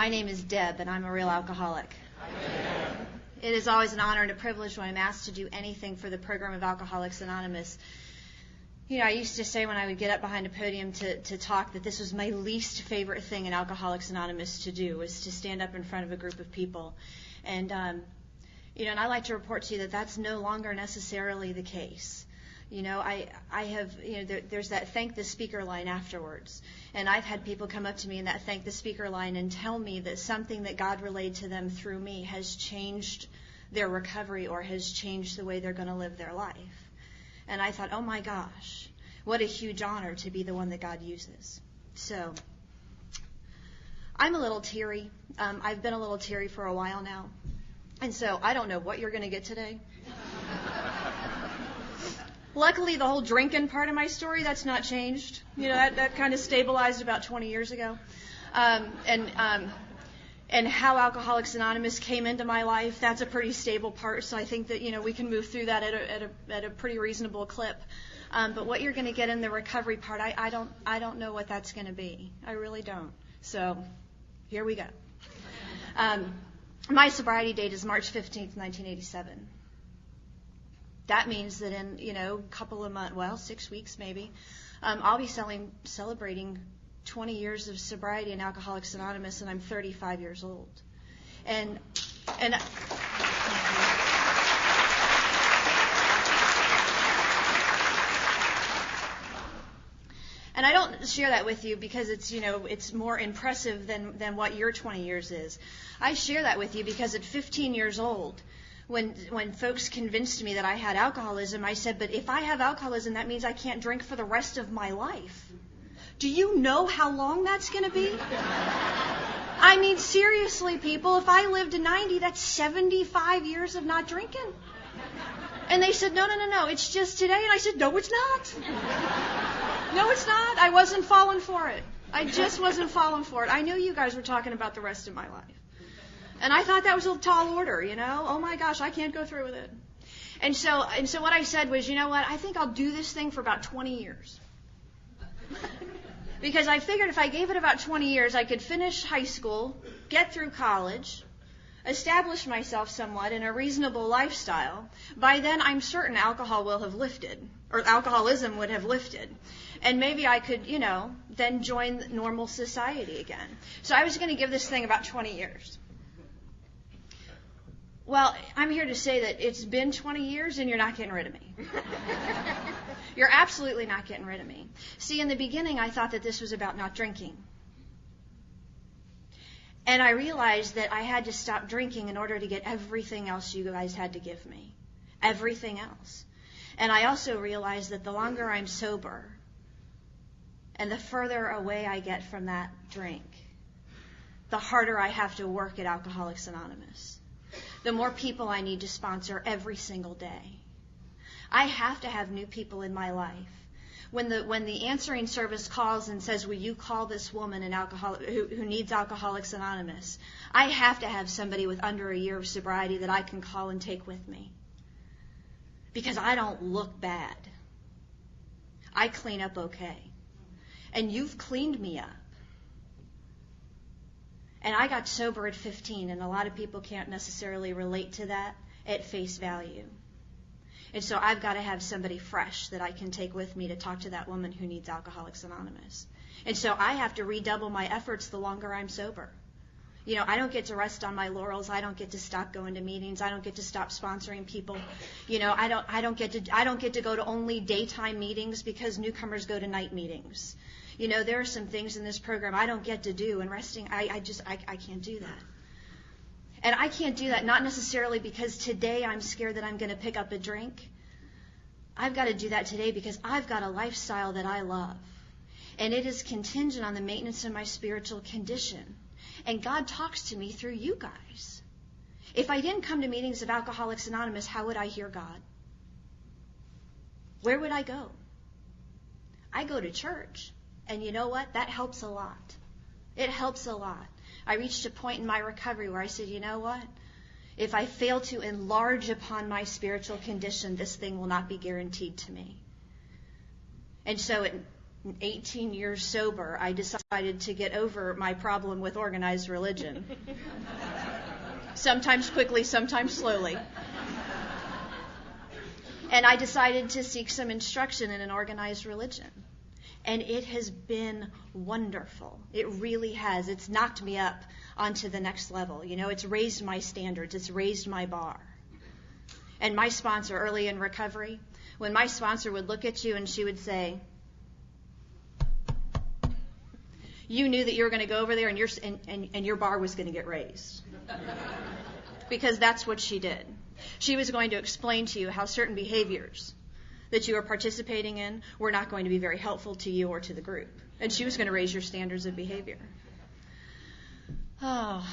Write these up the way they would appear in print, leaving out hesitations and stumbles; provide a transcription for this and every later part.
My name is Deb, and I'm a real alcoholic. It is always an honor and a privilege when I'm asked to do anything for the program of Alcoholics Anonymous. You know, I used to say when I would get up behind a podium to talk that this was my least favorite thing in Alcoholics Anonymous to do, was to stand up in front of a group of people. And, and I like to report to you that that's no longer necessarily the case. You know, I have, there's that thank the speaker line afterwards. And I've had people come up to me in that thank the speaker line and tell me that something that God relayed to them through me has changed their recovery or has changed the way they're going to live their life. And I thought, oh my gosh, what a huge honor to be the one that God uses. So I'm a little teary. I've been a little teary for a while now. And so I don't know what you're going to get today. Luckily, the whole drinking part of my story, that's not changed. You know, that kind of stabilized about 20 years ago. And how Alcoholics Anonymous came into my life, that's a pretty stable part. So I think that, we can move through that at a pretty reasonable clip. But what you're going to get in the recovery part, I don't know what that's going to be. I really don't. So here we go. My sobriety date is March 15th, 1987. That means that in, a couple of months, 6 weeks maybe, I'll be celebrating 20 years of sobriety in Alcoholics Anonymous, and I'm 35 years old. And I don't share that with you because it's more impressive than what your 20 years is. I share that with you because at 15 years old, when folks convinced me that I had alcoholism, I said, but if I have alcoholism, that means I can't drink for the rest of my life. Do you know how long that's going to be? I mean, seriously, people, if I lived to 90, that's 75 years of not drinking. And they said, no, it's just today. And I said, no, it's not. No, it's not. I wasn't falling for it. I just wasn't falling for it. I knew you guys were talking about the rest of my life. And I thought that was a tall order, Oh my gosh, I can't go through with it. And so what I said was, I think I'll do this thing for about 20 years. Because I figured if I gave it about 20 years, I could finish high school, get through college, establish myself somewhat in a reasonable lifestyle. By then, I'm certain alcohol will have lifted, or alcoholism would have lifted. And maybe I could, then join normal society again. So I was going to give this thing about 20 years. Well, I'm here to say that it's been 20 years and you're not getting rid of me. You're absolutely not getting rid of me. See, in the beginning, I thought that this was about not drinking. And I realized that I had to stop drinking in order to get everything else you guys had to give me. Everything else. And I also realized that the longer I'm sober and the further away I get from that drink, the harder I have to work at Alcoholics Anonymous. The more people I need to sponsor every single day. I have to have new people in my life. When the answering service calls and says, will you call this woman who needs Alcoholics Anonymous, I have to have somebody with under a year of sobriety that I can call and take with me. Because I don't look bad. I clean up okay. And you've cleaned me up. And I got sober at 15, and a lot of people can't necessarily relate to that at face value. And so I've got to have somebody fresh that I can take with me to talk to that woman who needs Alcoholics Anonymous. And so I have to redouble my efforts the longer I'm sober. I don't get to rest on my laurels. I don't get to stop going to meetings. I don't get to stop sponsoring people. I don't get to go to only daytime meetings because newcomers go to night meetings. There are some things in this program I don't get to do, and resting, I can't do that. And I can't do that not necessarily because today I'm scared that I'm going to pick up a drink. I've got to do that today because I've got a lifestyle that I love. And it is contingent on the maintenance of my spiritual condition. And God talks to me through you guys. If I didn't come to meetings of Alcoholics Anonymous, how would I hear God? Where would I go? I go to church. And you know what? That helps a lot. It helps a lot. I reached a point in my recovery where I said, you know what? If I fail to enlarge upon my spiritual condition, this thing will not be guaranteed to me. And so 18 years sober, I decided to get over my problem with organized religion. Sometimes quickly, sometimes slowly. And I decided to seek some instruction in an organized religion. And it has been wonderful. It really has. It's knocked me up onto the next level. You know, it's raised my standards. It's raised my bar. And my sponsor, early in recovery, when my sponsor would look at you and she would say, you knew that you were going to go over there and your bar was going to get raised. Because that's what she did. She was going to explain to you how certain behaviors that you are participating in were not going to be very helpful to you or to the group. And she was going to raise your standards of behavior. Oh,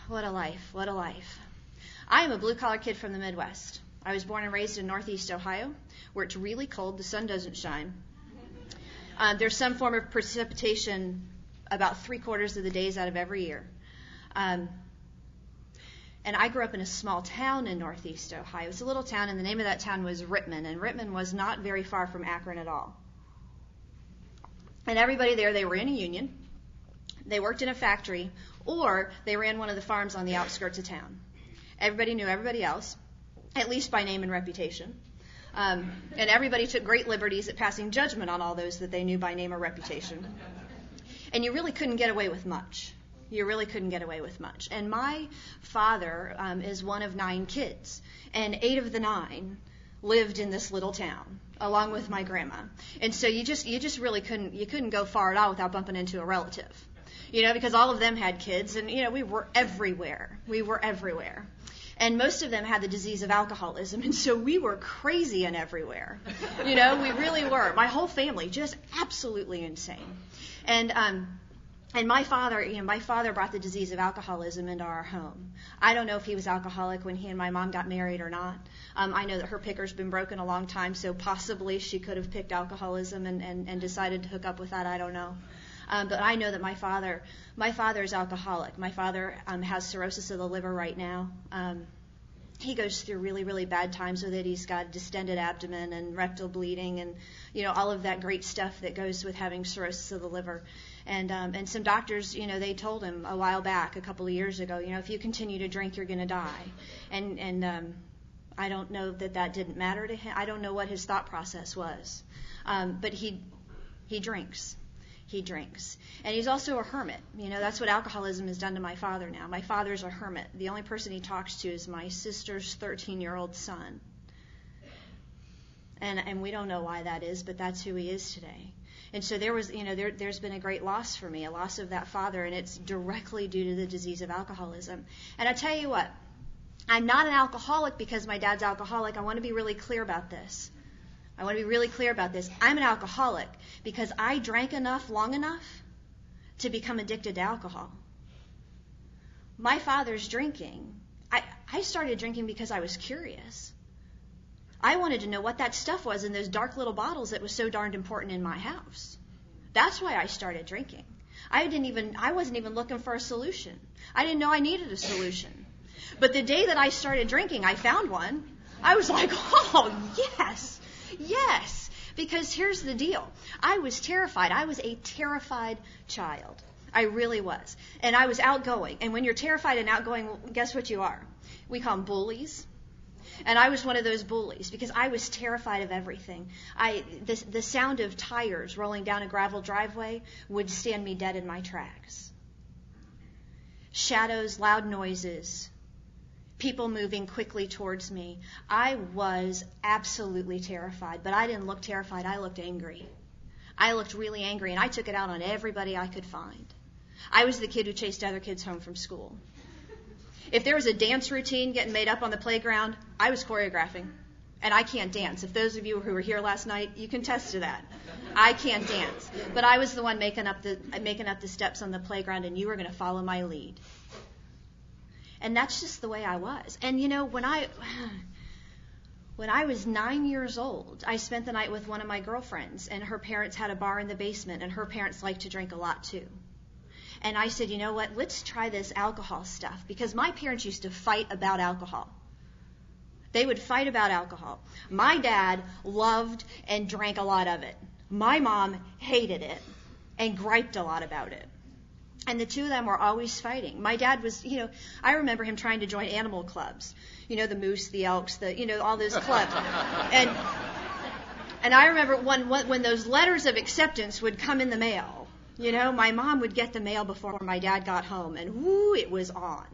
what a life, what a life. I am a blue-collar kid from the Midwest. I was born and raised in Northeast Ohio, where it's really cold, the sun doesn't shine. There's some form of precipitation about 3/4 of the days out of every year. And I grew up in a small town in Northeast Ohio. It's a little town, and the name of that town was Rittman. And Rittman was not very far from Akron at all. And everybody there, they were in a union. They worked in a factory, or they ran one of the farms on the outskirts of town. Everybody knew everybody else, at least by name and reputation. And everybody took great liberties at passing judgment on all those that they knew by name or reputation. And you really couldn't get away with much. You really couldn't get away with much. And my father is one of 9 kids, and 8 of the 9 lived in this little town, along with my grandma. And so you just really couldn't go far at all without bumping into a relative, you know, because all of them had kids, and you know we were everywhere. We were everywhere. And most of them had the disease of alcoholism, and so we were crazy and everywhere. You know, we really were. My whole family, just absolutely insane. And my father brought the disease of alcoholism into our home. I don't know if he was alcoholic when he and my mom got married or not. I know that her picker's been broken a long time, so possibly she could have picked alcoholism and decided to hook up with that. I don't know. But I know that my father is alcoholic. My father has cirrhosis of the liver right now. He goes through really, really bad times with it. He's got distended abdomen and rectal bleeding and, you know, all of that great stuff that goes with having cirrhosis of the liver. And some doctors, you know, they told him a while back, a couple of years ago, you know, if you continue to drink, you're going to die. And I don't know that didn't matter to him. I don't know what his thought process was. But he drinks. He drinks. And he's also a hermit. You know, that's what alcoholism has done to my father now. My father's a hermit. The only person he talks to is my sister's 13-year-old son. And we don't know why that is, but that's who he is today. And so there's been a great loss for me, a loss of that father, and it's directly due to the disease of alcoholism. And I tell you what, I'm not an alcoholic because my dad's alcoholic. I want to be really clear about this. I'm an alcoholic because I drank enough long enough to become addicted to alcohol. My father's drinking. I started drinking because I was curious. I wanted to know what that stuff was in those dark little bottles that was so darned important in my house. That's why I started drinking. I wasn't even looking for a solution. I didn't know I needed a solution. But the day that I started drinking, I found one. I was like, oh, yes. Yes, because here's the deal. I was terrified. I was a terrified child. I really was. And I was outgoing. And when you're terrified and outgoing, well, guess what you are? We call them bullies. And I was one of those bullies because I was terrified of everything. The sound of tires rolling down a gravel driveway would stand me dead in my tracks. Shadows, loud noises, people moving quickly towards me. I was absolutely terrified, but I didn't look terrified. I looked angry. I looked really angry, and I took it out on everybody I could find. I was the kid who chased other kids home from school. If there was a dance routine getting made up on the playground, I was choreographing, and I can't dance. If those of you who were here last night, you can attest to that. I can't dance, but I was the one making up the steps on the playground, and you were going to follow my lead. And that's just the way I was. And you know, when I was 9 years old, I spent the night with one of my girlfriends, and her parents had a bar in the basement, and her parents liked to drink a lot too. And I said, you know what, let's try this alcohol stuff, because my parents used to fight about alcohol. They would fight about alcohol. My dad loved and drank a lot of it. My mom hated it and griped a lot about it. And the two of them were always fighting. My dad was, I remember him trying to join animal clubs. The moose, the elks, all those clubs. And I remember when those letters of acceptance would come in the mail, my mom would get the mail before my dad got home, and whoo, it was on.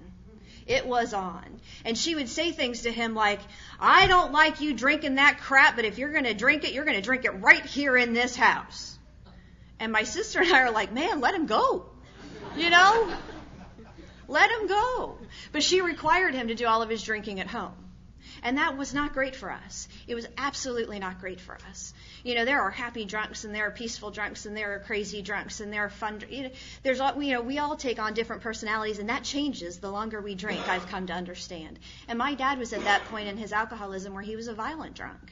It was on. And she would say things to him like, I don't like you drinking that crap, but if you're going to drink it, you're going to drink it right here in this house. And my sister and I are like, man, let him go. Let him go. But she required him to do all of his drinking at home. And that was not great for us. It was absolutely not great for us. There are happy drunks, and there are peaceful drunks, and there are crazy drunks, and there are fun. We all take on different personalities, and that changes the longer we drink, I've come to understand. And my dad was at that point in his alcoholism where he was a violent drunk.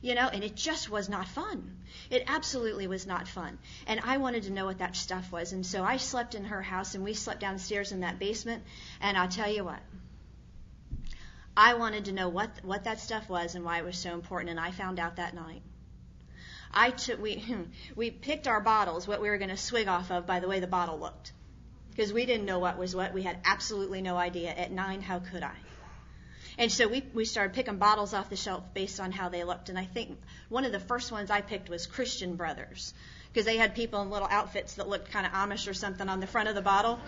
And it just was not fun. It absolutely was not fun. And I wanted to know what that stuff was. And so I slept in her house, and we slept downstairs in that basement. And I'll tell you what, I wanted to know what that stuff was and why it was so important. And I found out that night. We picked our bottles, what we were going to swig off of, by the way the bottle looked. Because we didn't know what was what. We had absolutely no idea. At 9, how could I? And so we started picking bottles off the shelf based on how they looked. And I think one of the first ones I picked was Christian Brothers, because they had people in little outfits that looked kind of Amish or something on the front of the bottle.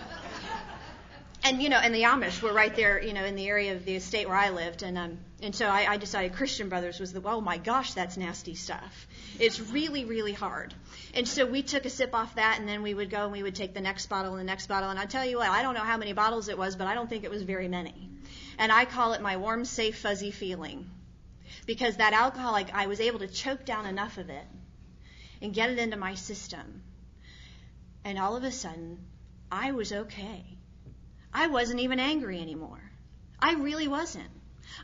And, and the Amish were right there, in the area of the estate where I lived. And so I decided Christian Brothers was oh my gosh, that's nasty stuff. It's really, really hard. And so we took a sip off that, and then we would go and we would take the next bottle and the next bottle. And I tell you what, I don't know how many bottles it was, but I don't think it was very many. And I call it my warm, safe, fuzzy feeling. Because that alcohol, I was able to choke down enough of it and get it into my system. And all of a sudden, I was okay. I wasn't even angry anymore. I really wasn't.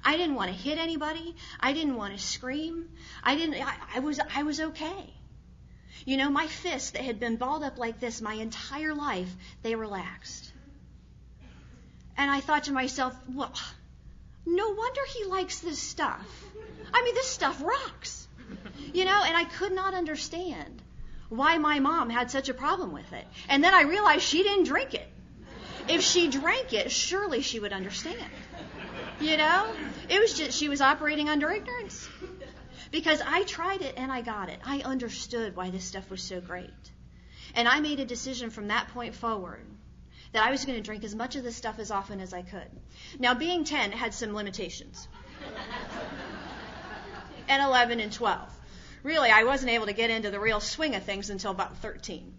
I didn't want to hit anybody. I didn't want to scream. I was okay. My fists that had been balled up like this my entire life, they relaxed. And I thought to myself, well, no wonder he likes this stuff. This stuff rocks. And I could not understand why my mom had such a problem with it. And then I realized she didn't drink it. If she drank it, surely she would understand. It was just, she was operating under ignorance. Because I tried it and I got it. I understood why this stuff was so great. And I made a decision from that point forward that I was going to drink as much of this stuff as often as I could. Now, being 10 had some limitations. And 11 and 12. Really, I wasn't able to get into the real swing of things until about 13.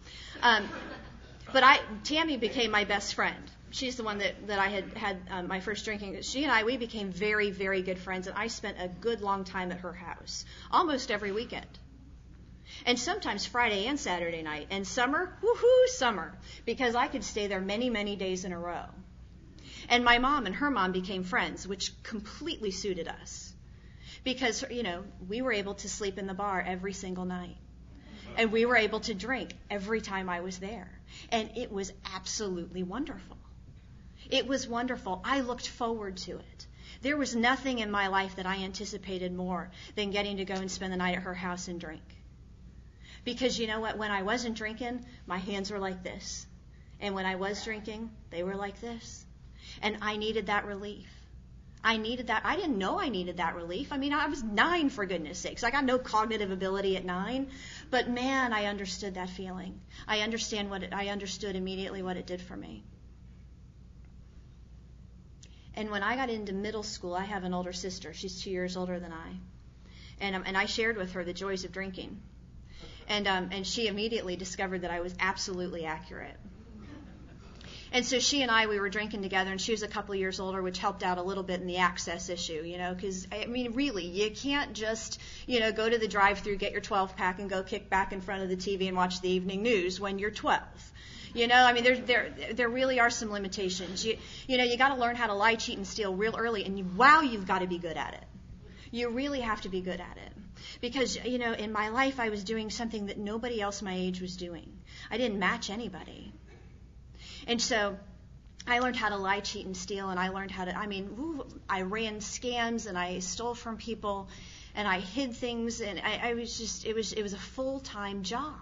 But Tammy became my best friend. She's the one that I had my first drinking. She and I, we became very, very good friends, and I spent a good long time at her house, almost every weekend. And sometimes Friday and Saturday night. And summer, woohoo, summer, because I could stay there many, many days in a row. And my mom and her mom became friends, which completely suited us. Because, we were able to sleep in the bar every single night. And we were able to drink every time I was there. And it was absolutely wonderful. It was wonderful. I looked forward to it. There was nothing in my life that I anticipated more than getting to go and spend the night at her house and drink. Because you know what? When I wasn't drinking, my hands were like this. And when I was drinking, they were like this. And I needed that relief. I needed that. I didn't know I needed that relief. I was 9, for goodness sakes. I got no cognitive ability at 9. But man, I understood that feeling. I understood immediately what it did for me. And when I got into middle school, I have an older sister. She's 2 years older than I. And I shared with her the joys of drinking. And she immediately discovered that I was absolutely accurate. And so she and we were drinking together, and she was a couple of years older, which helped out a little bit in the access issue, because, really, you can't just, go to the drive-thru, get your 12-pack, and go kick back in front of the TV and watch the evening news when you're 12. There really are some limitations. You got to learn how to lie, cheat, and steal real early, and you've got to be good at it. You really have to be good at it. Because, in my life, I was doing something that nobody else my age was doing. I didn't match anybody. And so I learned how to lie, cheat, and steal, and I learned how to, I ran scams, and I stole from people, and I hid things, and I was just, it was a full-time job.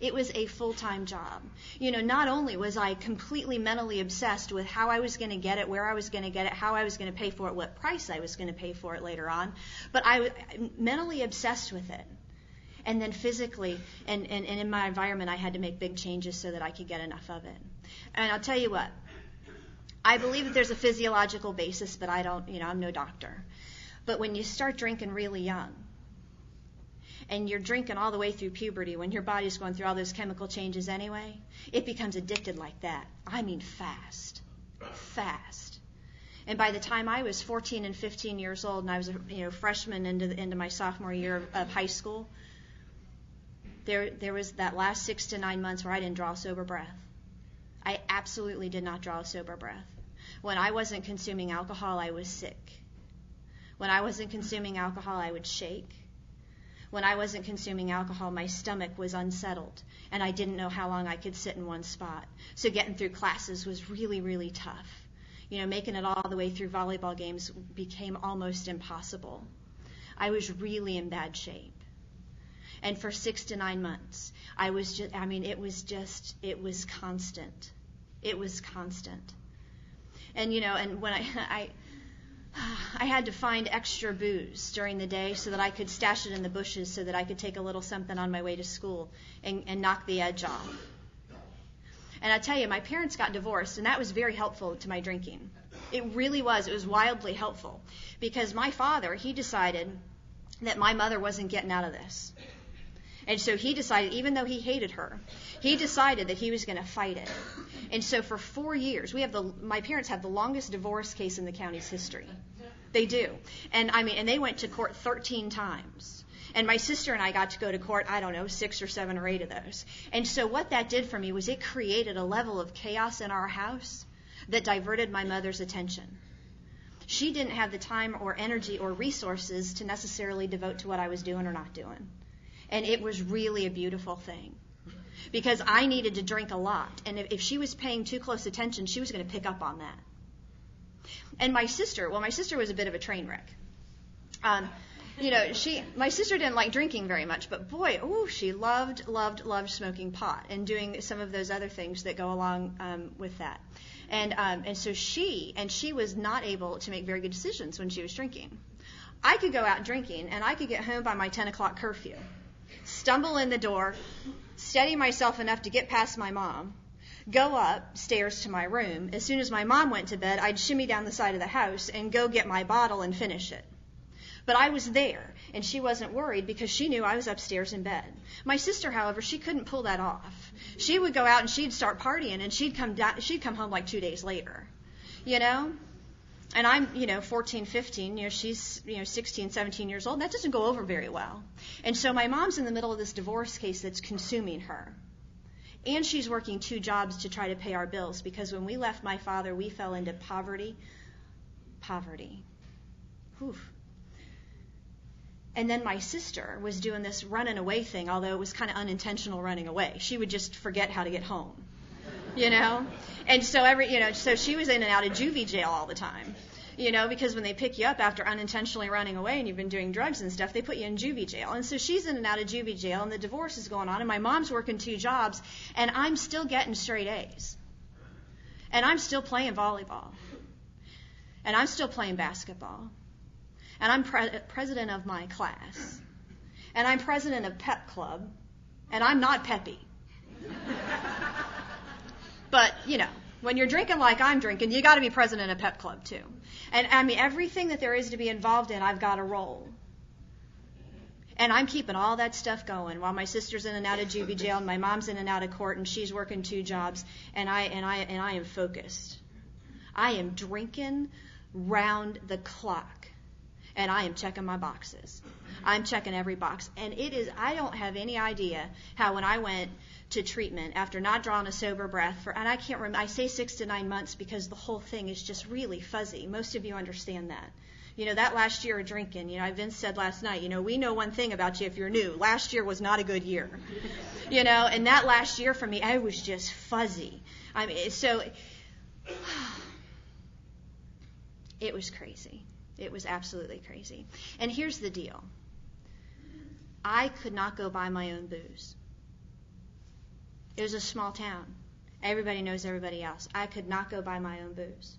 It was a full-time job. Not only was I completely mentally obsessed with how I was going to get it, where I was going to get it, how I was going to pay for it, what price I was going to pay for it later on, but I was mentally obsessed with it. And then physically and in my environment, I had to make big changes so that I could get enough of it. And I'll tell you what, I believe that there's a physiological basis, but I don't, I'm no doctor. But when you start drinking really young, and you're drinking all the way through puberty, when your body's going through all those chemical changes anyway, it becomes addicted like that. I mean fast. And by the time I was 14 and 15 years old, and I was a freshman into my sophomore year of high school, there was that last 6 to 9 months where I didn't draw a sober breath. I absolutely did not draw a sober breath. When I wasn't consuming alcohol, I was sick. When I wasn't consuming alcohol, I would shake. When I wasn't consuming alcohol, my stomach was unsettled, and I didn't know how long I could sit in one spot. So getting through classes was really, really tough. Making it all the way through volleyball games became almost impossible. I was really in bad shape. And for 6 to 9 months, it was constant. It was constant. And, and when I had to find extra booze during the day so that I could stash it in the bushes so that I could take a little something on my way to school and knock the edge off. And I tell you, my parents got divorced, and that was very helpful to my drinking. It really was. It was wildly helpful. Because my father, he decided that my mother wasn't getting out of this. And so he decided, even though he hated her, he decided that he was going to fight it. And so for 4 years, my parents have the longest divorce case in the county's history. They do. And they went to court 13 times. And my sister and I got to go to court, 6 or 7 or 8 of those. And so what that did for me was it created a level of chaos in our house that diverted my mother's attention. She didn't have the time or energy or resources to necessarily devote to what I was doing or not doing. And it was really a beautiful thing. Because I needed to drink a lot. And if she was paying too close attention, she was going to pick up on that. And my sister was a bit of a train wreck. My sister didn't like drinking very much, but boy, she loved smoking pot and doing some of those other things that go along with that. And so she was not able to make very good decisions when she was drinking. I could go out drinking, and I could get home by my 10 o'clock curfew, stumble in the door, steady myself enough to get past my mom, go upstairs to my room. As soon as my mom went to bed, I'd shimmy down the side of the house and go get my bottle and finish it. But I was there, and she wasn't worried because she knew I was upstairs in bed. My sister, however, she couldn't pull that off. She would go out and she'd start partying, and she'd come home like 2 days later, And I'm, 14, 15, she's, 16, 17 years old. That doesn't go over very well. And so my mom's in the middle of this divorce case that's consuming her. And she's working 2 jobs to try to pay our bills because when we left my father, we fell into poverty. Whew. And then my sister was doing this running away thing, although it was kind of unintentional running away. She would just forget how to get home, And so so she was in and out of juvie jail all the time, because when they pick you up after unintentionally running away and you've been doing drugs and stuff, they put you in juvie jail. And so she's in and out of juvie jail, and the divorce is going on, and my mom's working 2 jobs, and I'm still getting straight A's. And I'm still playing volleyball. And I'm still playing basketball. And I'm president of my class. And I'm president of pep club. And I'm not peppy. But, when you're drinking like I'm drinking, you got to be president of pep club too. And everything that there is to be involved in, I've got to roll. And I'm keeping all that stuff going while my sister's in and out of juvie jail and my mom's in and out of court and she's working 2 jobs and I am focused. I am drinking round the clock. And I am checking my boxes. I'm checking every box. And I don't have any idea how when I went to treatment after not drawing a sober breath and I can't remember, I say 6 to 9 months because the whole thing is just really fuzzy. Most of you understand that. That last year of drinking, Vince said last night, we know one thing about you if you're new. Last year was not a good year. And that last year for me, I was just fuzzy. It was crazy. It was absolutely crazy. And here's the deal. I could not go buy my own booze. It was a small town. Everybody knows everybody else. I could not go buy my own booze.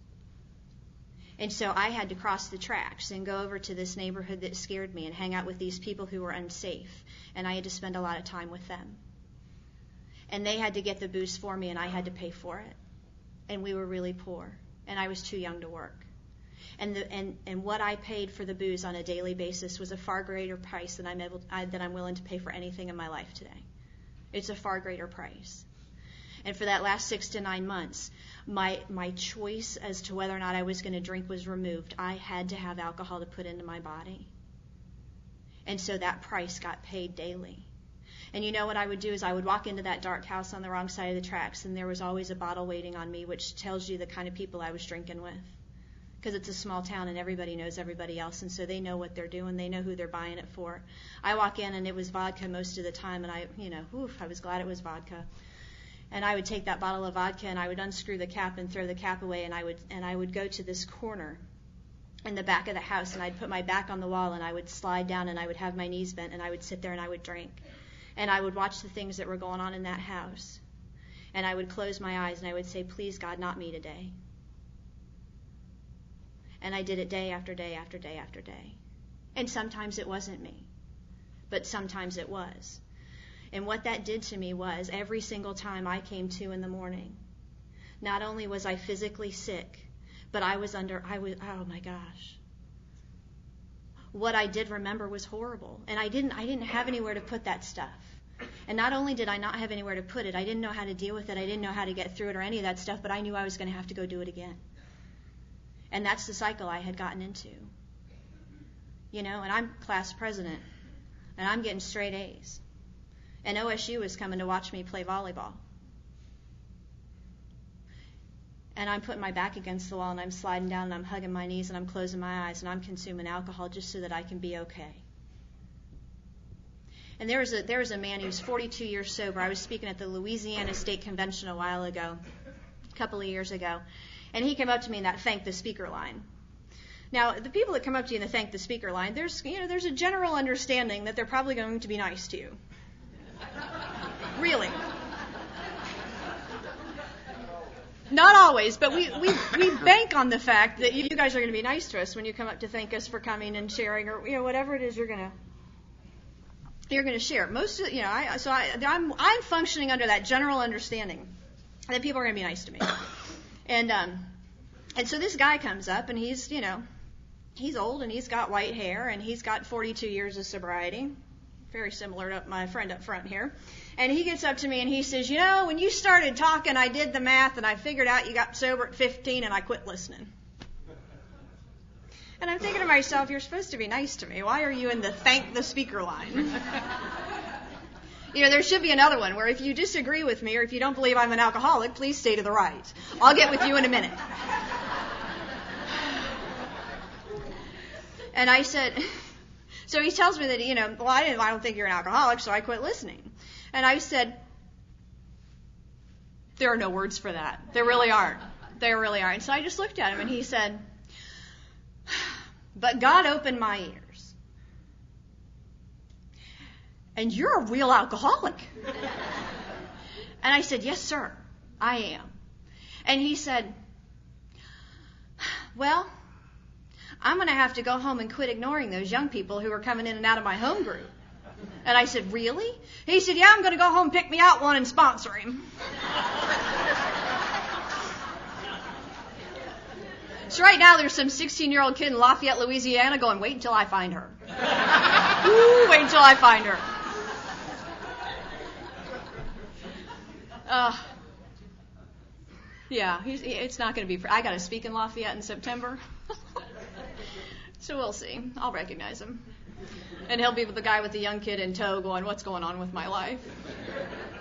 And so I had to cross the tracks and go over to this neighborhood that scared me and hang out with these people who were unsafe. And I had to spend a lot of time with them. And they had to get the booze for me, and I had to pay for it. And we were really poor, and I was too young to work. And what I paid for the booze on a daily basis was a far greater price than I'm willing to pay for anything in my life today. It's a far greater price. And for that last 6 to 9 months, my choice as to whether or not I was going to drink was removed. I had to have alcohol to put into my body. And so that price got paid daily. And you know what I would do is I would walk into that dark house on the wrong side of the tracks, and there was always a bottle waiting on me, which tells you the kind of people I was drinking with. Because it's a small town and everybody knows everybody else, and so they know what they're doing. They know who they're buying it for. I walk in and it was vodka most of the time, and I was glad it was vodka. And I would take that bottle of vodka and I would unscrew the cap and throw the cap away, and I would go to this corner in the back of the house, and I'd put my back on the wall, and I would slide down, and I would have my knees bent, and I would sit there and I would drink. And I would watch the things that were going on in that house. And I would close my eyes and I would say, please, God, not me today. And I did it day after day after day after day. And sometimes it wasn't me, but sometimes it was. And what that did to me was every single time I came to in the morning, not only was I physically sick, but oh my gosh. What I did remember was horrible. And I didn't have anywhere to put that stuff. And not only did I not have anywhere to put it, I didn't know how to deal with it, I didn't know how to get through it or any of that stuff, but I knew I was going to have to go do it again. And that's the cycle I had gotten into. And I'm class president, and I'm getting straight A's. And OSU was coming to watch me play volleyball. And I'm putting my back against the wall, and I'm sliding down, and I'm hugging my knees, and I'm closing my eyes, and I'm consuming alcohol just so that I can be okay. And there was a man who was 42 years sober. I was speaking at the Louisiana State Convention a while ago, a couple of years ago, and he came up to me in that thank the speaker line. Now, the people that come up to you in the thank the speaker line, there's a general understanding that they're probably going to be nice to you. Really. Not always, but we bank on the fact that you guys are going to be nice to us when you come up to thank us for coming and sharing, or whatever it is you're going to share. I'm functioning under that general understanding that people are going to be nice to me, and so this guy comes up, and he's old, and he's got white hair, and he's got 42 years of sobriety, very similar to my friend up front here. And he gets up to me and he says, when you started talking, I did the math and I figured out you got sober at 15 and I quit listening. And I'm thinking to myself, you're supposed to be nice to me. Why are you in the thank the speaker line? There should be another one where if you disagree with me or if you don't believe I'm an alcoholic, please stay to the right. I'll get with you in a minute. And I said, so he tells me that, I don't think you're an alcoholic, so I quit listening. And I said, there are no words for that. There really aren't. There really aren't. So I just looked at him and he said, but God opened my ears. And you're a real alcoholic. And I said, yes, sir, I am. And he said, well, I'm going to have to go home and quit ignoring those young people who are coming in and out of my home group. And I said, really? He said, yeah, I'm going to go home, pick me out one, and sponsor him. So right now there's some 16-year-old kid in Lafayette, Louisiana going, wait until I find her. Ooh, wait until I find her. Yeah, it's not going to be... I got to speak in Lafayette in September. So we'll see. I'll recognize him. And he'll be with the guy with the young kid in tow going, what's going on with my life?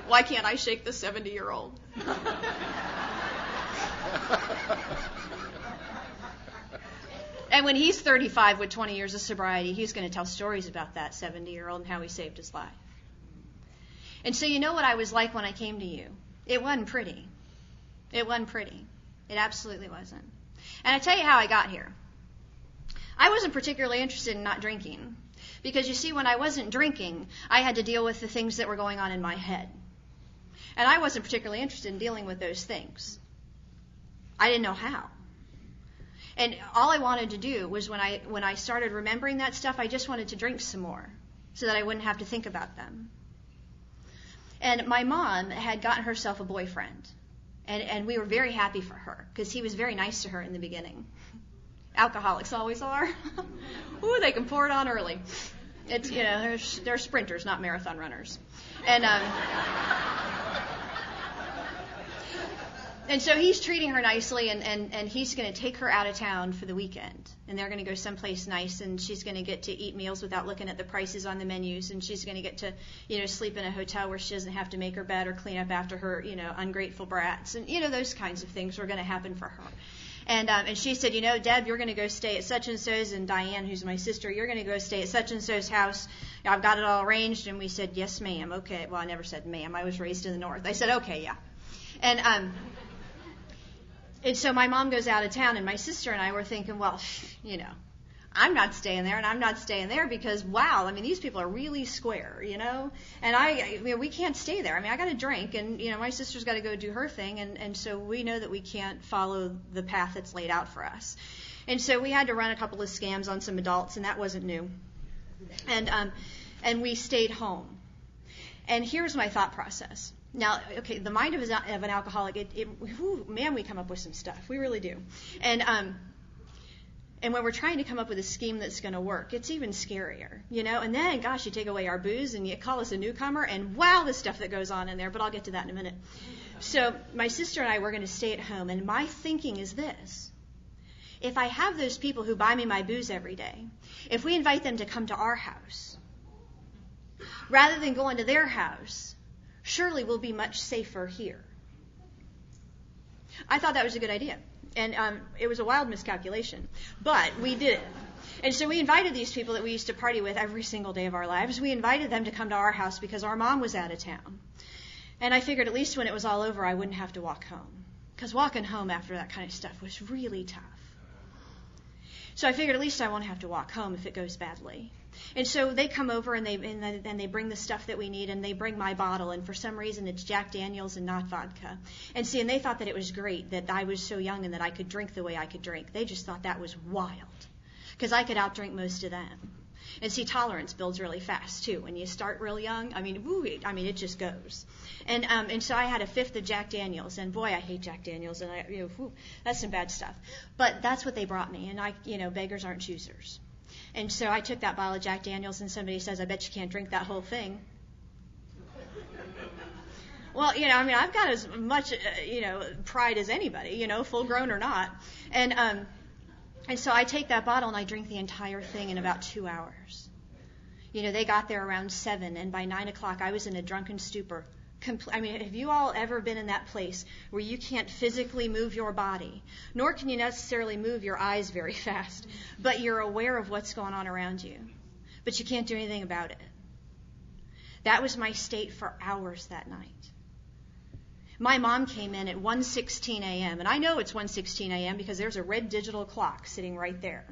Why can't I shake the 70-year-old? And when he's 35 with 20 years of sobriety, he's going to tell stories about that 70-year-old and how he saved his life. And so you know what I was like when I came to you. It wasn't pretty. It wasn't pretty. It absolutely wasn't. And I tell you how I got here. I wasn't particularly interested in not drinking Because you see, when I wasn't drinking, I had to deal with the things that were going on in my head. And I wasn't particularly interested in dealing with those things. I didn't know how. And all I wanted to do was when I started remembering that stuff, I just wanted to drink some more so that I wouldn't have to think about them. And my mom had gotten herself a boyfriend. And we were very happy for her because he was very nice to her in the beginning. Alcoholics always are. Ooh, they can pour it on early. It's, they're sprinters, not marathon runners. And so he's treating her nicely, and he's going to take her out of town for the weekend. And they're going to go someplace nice, and she's going to get to eat meals without looking at the prices on the menus, and she's going to get to, sleep in a hotel where she doesn't have to make her bed or clean up after her, ungrateful brats. And, those kinds of things were going to happen for her. And she said, Deb, you're going to go stay at such and so's, and Diane, who's my sister, you're going to go stay at such and so's house. I've got it all arranged. And we said, yes, ma'am. Okay. Well, I never said ma'am. I was raised in the North. I said, okay, yeah. And so my mom goes out of town, and my sister and I were thinking, well, I'm not staying there, and I'm not staying there because, wow, these people are really square, And we can't stay there. I got to drink, and, my sister's got to go do her thing, and so we know that we can't follow the path that's laid out for us. And so we had to run a couple of scams on some adults, and that wasn't new. And we stayed home. And here's my thought process. Now, okay, the mind of an alcoholic, we come up with some stuff. We really do. And when we're trying to come up with a scheme that's going to work, it's even scarier, And then, gosh, you take away our booze and you call us a newcomer, and wow, the stuff that goes on in there. But I'll get to that in a minute. So my sister and I were going to stay at home, and my thinking is this. If I have those people who buy me my booze every day, if we invite them to come to our house, rather than going to their house, surely we'll be much safer here. I thought that was a good idea. And it was a wild miscalculation. But we did it. And so we invited these people that we used to party with every single day of our lives. We invited them to come to our house because our mom was out of town. And I figured at least when it was all over, I wouldn't have to walk home. Because walking home after that kind of stuff was really tough. So I figured at least I won't have to walk home if it goes badly. And so they come over and they bring the stuff that we need, and they bring my bottle, and for some reason it's Jack Daniels and not vodka. And they thought that it was great that I was so young and that I could drink the way I could drink. They just thought that was wild because I could outdrink most of them. And tolerance builds really fast too. When you start real young, it just goes. And so I had a fifth of Jack Daniels, and boy, I hate Jack Daniels, and that's some bad stuff. But that's what they brought me, and beggars aren't choosers. And so I took that bottle of Jack Daniels, and somebody says, I bet you can't drink that whole thing. Well, I've got as much, pride as anybody, full grown or not. And so I take that bottle and I drink the entire thing in about 2 hours. They got there around 7, and by 9 o'clock I was in a drunken stupor. Have you all ever been in that place where you can't physically move your body, nor can you necessarily move your eyes very fast, but you're aware of what's going on around you, but you can't do anything about it? That was my state for hours that night. My mom came in at 1:16 a.m., and I know it's 1:16 a.m. because there's a red digital clock sitting right there.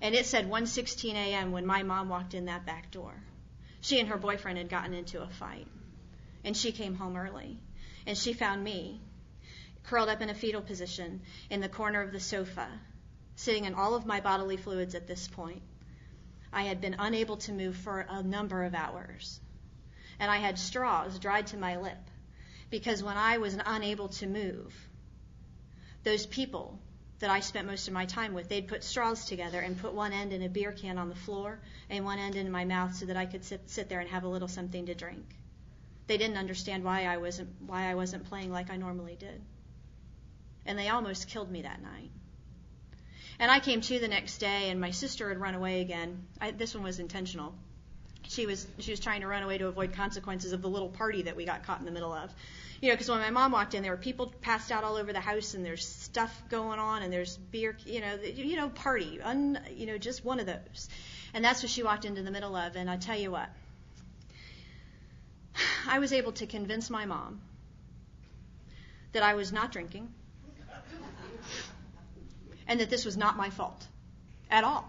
And it said 1:16 a.m. when my mom walked in that back door. She and her boyfriend had gotten into a fight. And she came home early. And she found me curled up in a fetal position in the corner of the sofa, sitting in all of my bodily fluids at this point. I had been unable to move for a number of hours. And I had straws dried to my lip. Because when I was unable to move, those people that I spent most of my time with, they'd put straws together and put one end in a beer can on the floor and one end in my mouth so that I could sit there and have a little something to drink. They didn't understand why I wasn't playing like I normally did. And they almost killed me that night. And I came to the next day, and my sister had run away again. This one was intentional. She was trying to run away to avoid consequences of the little party that we got caught in the middle of. Because when my mom walked in, there were people passed out all over the house, and there's stuff going on, and there's beer, party, just one of those. And that's what she walked into the middle of. And I tell you what, I was able to convince my mom that I was not drinking and that this was not my fault at all.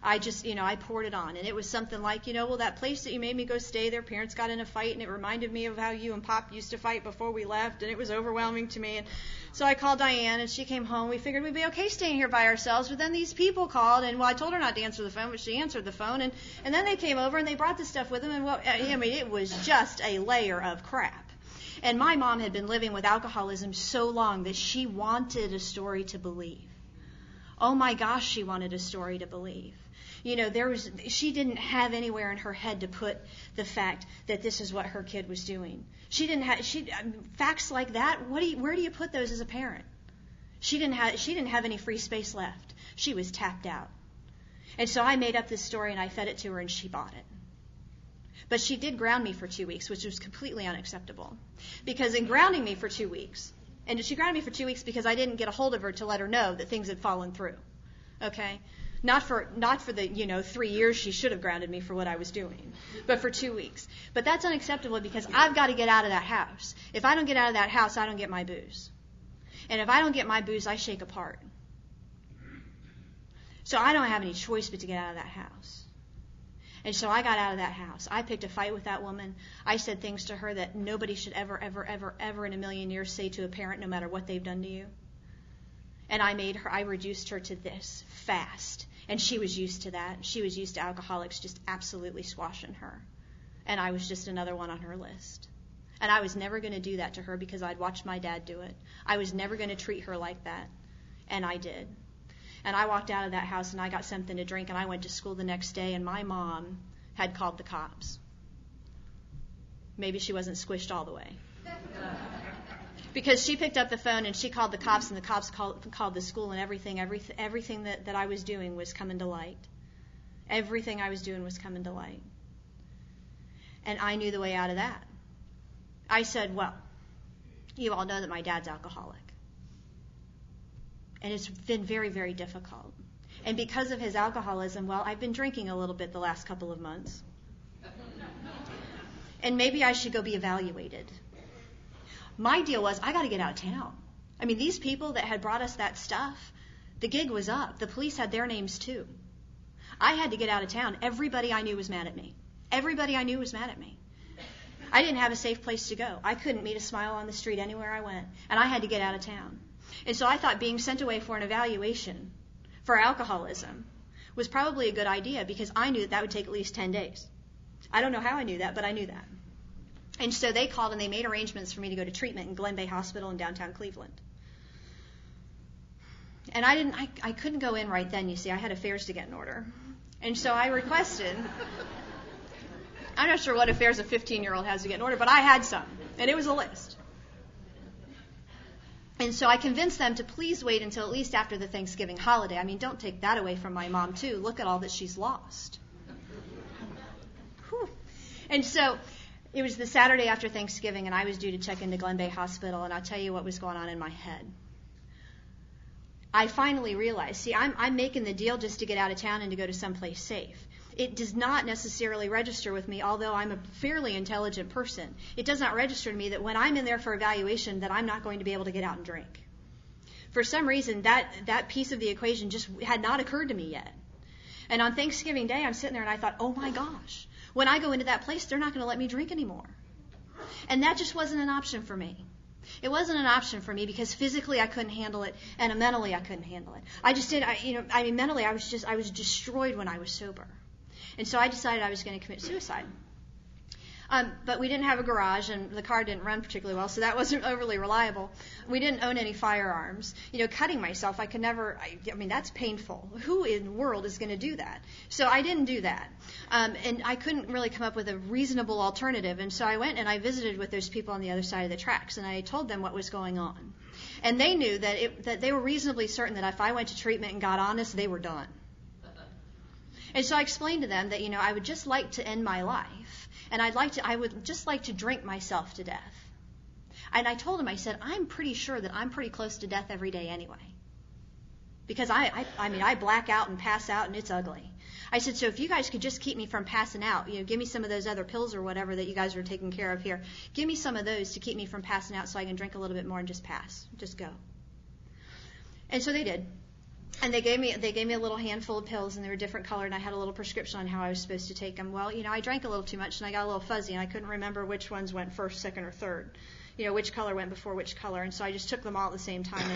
I poured it on. And it was something like, well, that place that you made me go stay, their parents got in a fight, and it reminded me of how you and Pop used to fight before we left, and it was overwhelming to me. And so I called Diane, and she came home. We figured we'd be okay staying here by ourselves, but then these people called, and, I told her not to answer the phone, but she answered the phone, and then they came over, and they brought the stuff with them, and, it was just a layer of crap. And my mom had been living with alcoholism so long that she wanted a story to believe. Oh my gosh, she wanted a story to believe. She didn't have anywhere in her head to put the fact that this is what her kid was doing. She didn't have facts like that. Where do you put those as a parent? She didn't have any free space left. She was tapped out. And so I made up this story and I fed it to her and she bought it. But she did ground me for 2 weeks, which was completely unacceptable. Because in grounding me for 2 weeks, and she grounded me for 2 weeks because I didn't get a hold of her to let her know that things had fallen through. Okay? Not for the 3 years she should have grounded me for what I was doing, but for 2 weeks. But that's unacceptable because I've got to get out of that house. If I don't get out of that house, I don't get my booze. And if I don't get my booze, I shake apart. So I don't have any choice but to get out of that house. And so I got out of that house. I picked a fight with that woman. I said things to her that nobody should ever, ever, ever, ever in a million years say to a parent, no matter what they've done to you. And I reduced her to this fast. And she was used to that. She was used to alcoholics just absolutely squashing her. And I was just another one on her list. And I was never going to do that to her because I'd watched my dad do it. I was never going to treat her like that. And I did. And I walked out of that house and I got something to drink and I went to school the next day and my mom had called the cops. Maybe she wasn't squished all the way. Because she picked up the phone and she called the cops and the cops called the school and everything that I was doing was coming to light. Everything I was doing was coming to light. And I knew the way out of that. I said, well, you all know that my dad's alcoholic. And it's been very, very difficult. And because of his alcoholism, well, I've been drinking a little bit the last couple of months. And maybe I should go be evaluated. My deal was, I got to get out of town. I mean, these people that had brought us that stuff, the gig was up. The police had their names too. I had to get out of town. Everybody I knew was mad at me. Everybody I knew was mad at me. I didn't have a safe place to go. I couldn't meet a smile on the street anywhere I went. And I had to get out of town. And so I thought being sent away for an evaluation for alcoholism was probably a good idea because I knew that would take at least 10 days. I don't know how I knew that, but I knew that. And so they called and they made arrangements for me to go to treatment in Glen Bay Hospital in downtown Cleveland. And I couldn't go in right then, you see. I had affairs to get in order. And so I requested, I'm not sure what affairs a 15-year-old has to get in order, but I had some. And it was a list. And so I convinced them to please wait until at least after the Thanksgiving holiday. I mean, don't take that away from my mom, too. Look at all that she's lost. Whew. And so it was the Saturday after Thanksgiving, and I was due to check into Glen Bay Hospital, and I'll tell you what was going on in my head. I finally realized, see, I'm making the deal just to get out of town and to go to someplace safe. It does not necessarily register with me, although I'm a fairly intelligent person. It does not register to me that when I'm in there for evaluation that I'm not going to be able to get out and drink. For some reason, that piece of the equation just had not occurred to me yet. And on Thanksgiving Day, I'm sitting there and I thought, oh my gosh, when I go into that place, they're not going to let me drink anymore. And that just wasn't an option for me. It wasn't an option for me because physically I couldn't handle it and mentally I couldn't handle it. Mentally I was destroyed when I was sober. And so I decided I was going to commit suicide. But we didn't have a garage, and the car didn't run particularly well, so that wasn't overly reliable. We didn't own any firearms. Cutting myself, I could never, that's painful. Who in the world is going to do that? So I didn't do that. And I couldn't really come up with a reasonable alternative, and so I went and I visited with those people on the other side of the tracks, and I told them what was going on. And they knew that they were reasonably certain that if I went to treatment and got honest, they were done. And so I explained to them that, I would just like to end my life. And I would just like to drink myself to death. And I told them, I said, I'm pretty sure that I'm pretty close to death every day anyway. Because I black out and pass out and it's ugly. I said, so if you guys could just keep me from passing out, give me some of those other pills or whatever that you guys are taking care of here. Give me some of those to keep me from passing out so I can drink a little bit more and just pass. Just go. And so they did. And they gave me a little handful of pills, and they were different colored, and I had a little prescription on how I was supposed to take them. Well, I drank a little too much, and I got a little fuzzy, and I couldn't remember which ones went first, second, or third. Which color went before which color, and so I just took them all at the same time.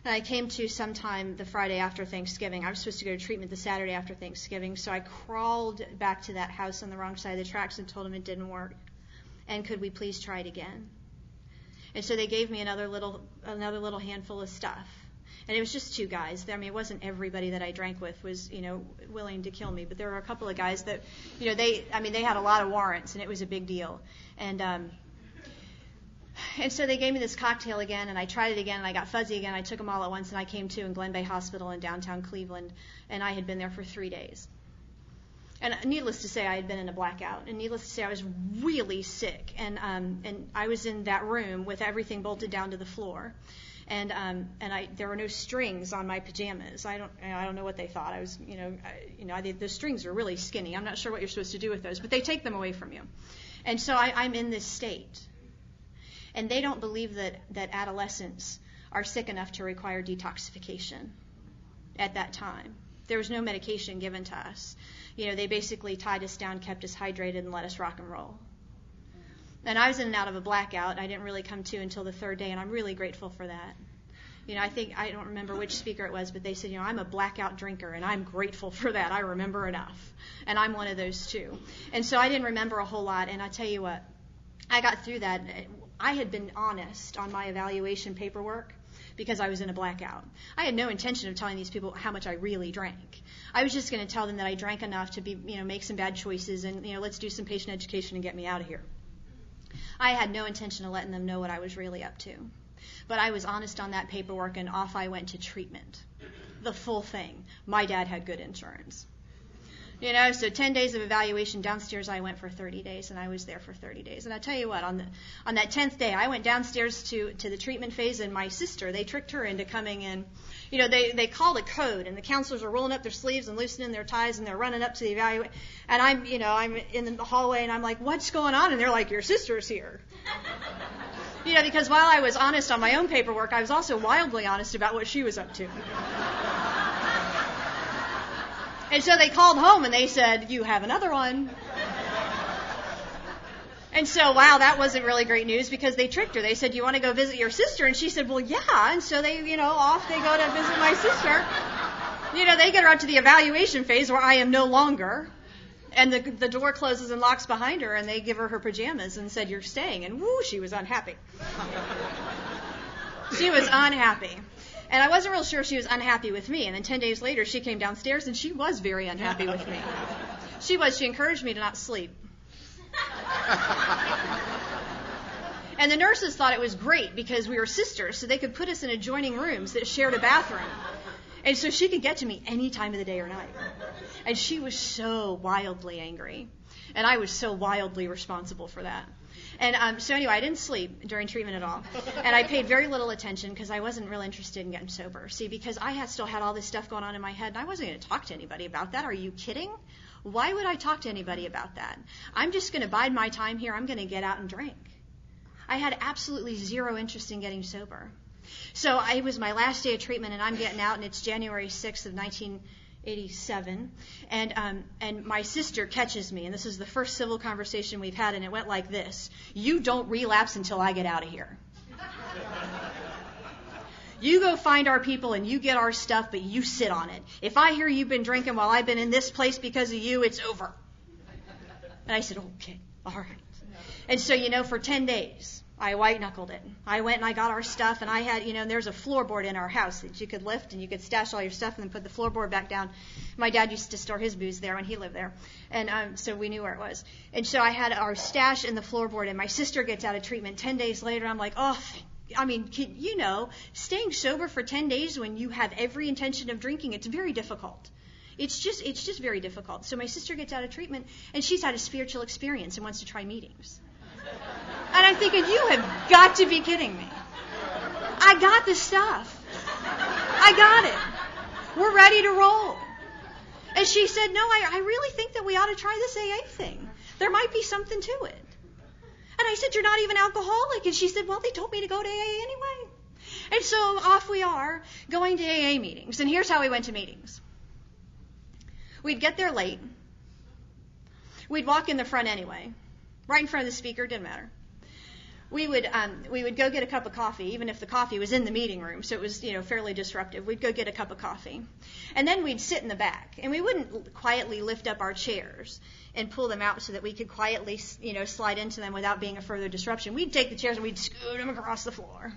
And I came to sometime the Friday after Thanksgiving. I was supposed to go to treatment the Saturday after Thanksgiving, so I crawled back to that house on the wrong side of the tracks and told them it didn't work, and could we please try it again? And so they gave me another little handful of stuff. And it was just two guys. I mean, it wasn't everybody that I drank with was, willing to kill me. But there were a couple of guys that, they had a lot of warrants, and it was a big deal. And so they gave me this cocktail again, and I tried it again, and I got fuzzy again. I took them all at once, and I came to in Glen Bay Hospital in downtown Cleveland, and I had been there for 3 days. And needless to say, I had been in a blackout. And needless to say, I was really sick. And I was in that room with everything bolted down to the floor. And there were no strings on my pajamas. I don't know what they thought. I was, the strings are really skinny. I'm not sure what you're supposed to do with those, but they take them away from you. And so I'm in this state. And they don't believe that adolescents are sick enough to require detoxification at that time. There was no medication given to us. They basically tied us down, kept us hydrated, and let us rock and roll. And I was in and out of a blackout. I didn't really come to until the third day, and I'm really grateful for that. I don't remember which speaker it was, but they said, I'm a blackout drinker, and I'm grateful for that. I remember enough. And I'm one of those too. And so I didn't remember a whole lot, and I tell you what, I got through that. I had been honest on my evaluation paperwork because I was in a blackout. I had no intention of telling these people how much I really drank. I was just going to tell them that I drank enough to make some bad choices, and let's do some patient education and get me out of here. I had no intention of letting them know what I was really up to. But I was honest on that paperwork, and off I went to treatment. The full thing. My dad had good insurance. So 10 days of evaluation. Downstairs I went for 30 days, and I was there for 30 days. And I tell you what, on that 10th day, I went downstairs to the treatment phase, and my sister, they tricked her into coming in. They called a code, and the counselors are rolling up their sleeves and loosening their ties, and they're running up to the evaluation. And I'm in the hallway, and I'm like, what's going on? And they're like, your sister's here. Because while I was honest on my own paperwork, I was also wildly honest about what she was up to. And so they called home, and they said, you have another one. And so, wow, that wasn't really great news because they tricked her. They said, you want to go visit your sister? And she said, well, yeah. And so they, off they go to visit my sister. They get her up to the evaluation phase where I am no longer. And the door closes and locks behind her, and they give her pajamas and said, you're staying. And whoo, she was unhappy. She was unhappy. And I wasn't real sure she was unhappy with me. And then 10 days later, she came downstairs, and she was very unhappy with me. She encouraged me to not sleep. And the nurses thought it was great because we were sisters, so they could put us in adjoining rooms that shared a bathroom. And so she could get to me any time of the day or night. And she was so wildly angry. And I was so wildly responsible for that. And so anyway, I didn't sleep during treatment at all. And I paid very little attention because I wasn't real interested in getting sober. See, because I still had all this stuff going on in my head, and I wasn't going to talk to anybody about that. Are you kidding? Why would I talk to anybody about that? I'm just going to bide my time here. I'm going to get out and drink. I had absolutely zero interest in getting sober. So it was my last day of treatment, and I'm getting out, and it's January 6th of 1987, and my sister catches me, and this is the first civil conversation we've had, and it went like this: you don't relapse until I get out of here. You go find our people and you get our stuff, but you sit on it. If I hear you've been drinking while I've been in this place because of you, it's over. And I said, okay, all right. And so, for 10 days, I white-knuckled it. I went and I got our stuff, and I had, there's a floorboard in our house that you could lift, and you could stash all your stuff and then put the floorboard back down. My dad used to store his booze there when he lived there, and so we knew where it was. And so I had our stash in the floorboard, and my sister gets out of treatment 10 days later. I'm like, staying sober for 10 days when you have every intention of drinking, it's very difficult. It's just very difficult. So my sister gets out of treatment, and she's had a spiritual experience and wants to try meetings. And I'm thinking, you have got to be kidding me. I got this stuff. I got it. We're ready to roll. And she said, no, I really think that we ought to try this AA thing. There might be something to it. And I said, you're not even alcoholic. And she said, well, they told me to go to AA anyway. And so off we are, going to AA meetings. And here's how we went to meetings. We'd get there late. We'd walk in the front anyway, right in front of the speaker, didn't matter. We would go get a cup of coffee, even if the coffee was in the meeting room, so it was, fairly disruptive. We'd go get a cup of coffee. And then we'd sit in the back, and we wouldn't quietly lift up our chairs and pull them out so that we could quietly, slide into them without being a further disruption. We'd take the chairs and we'd scoot them across the floor,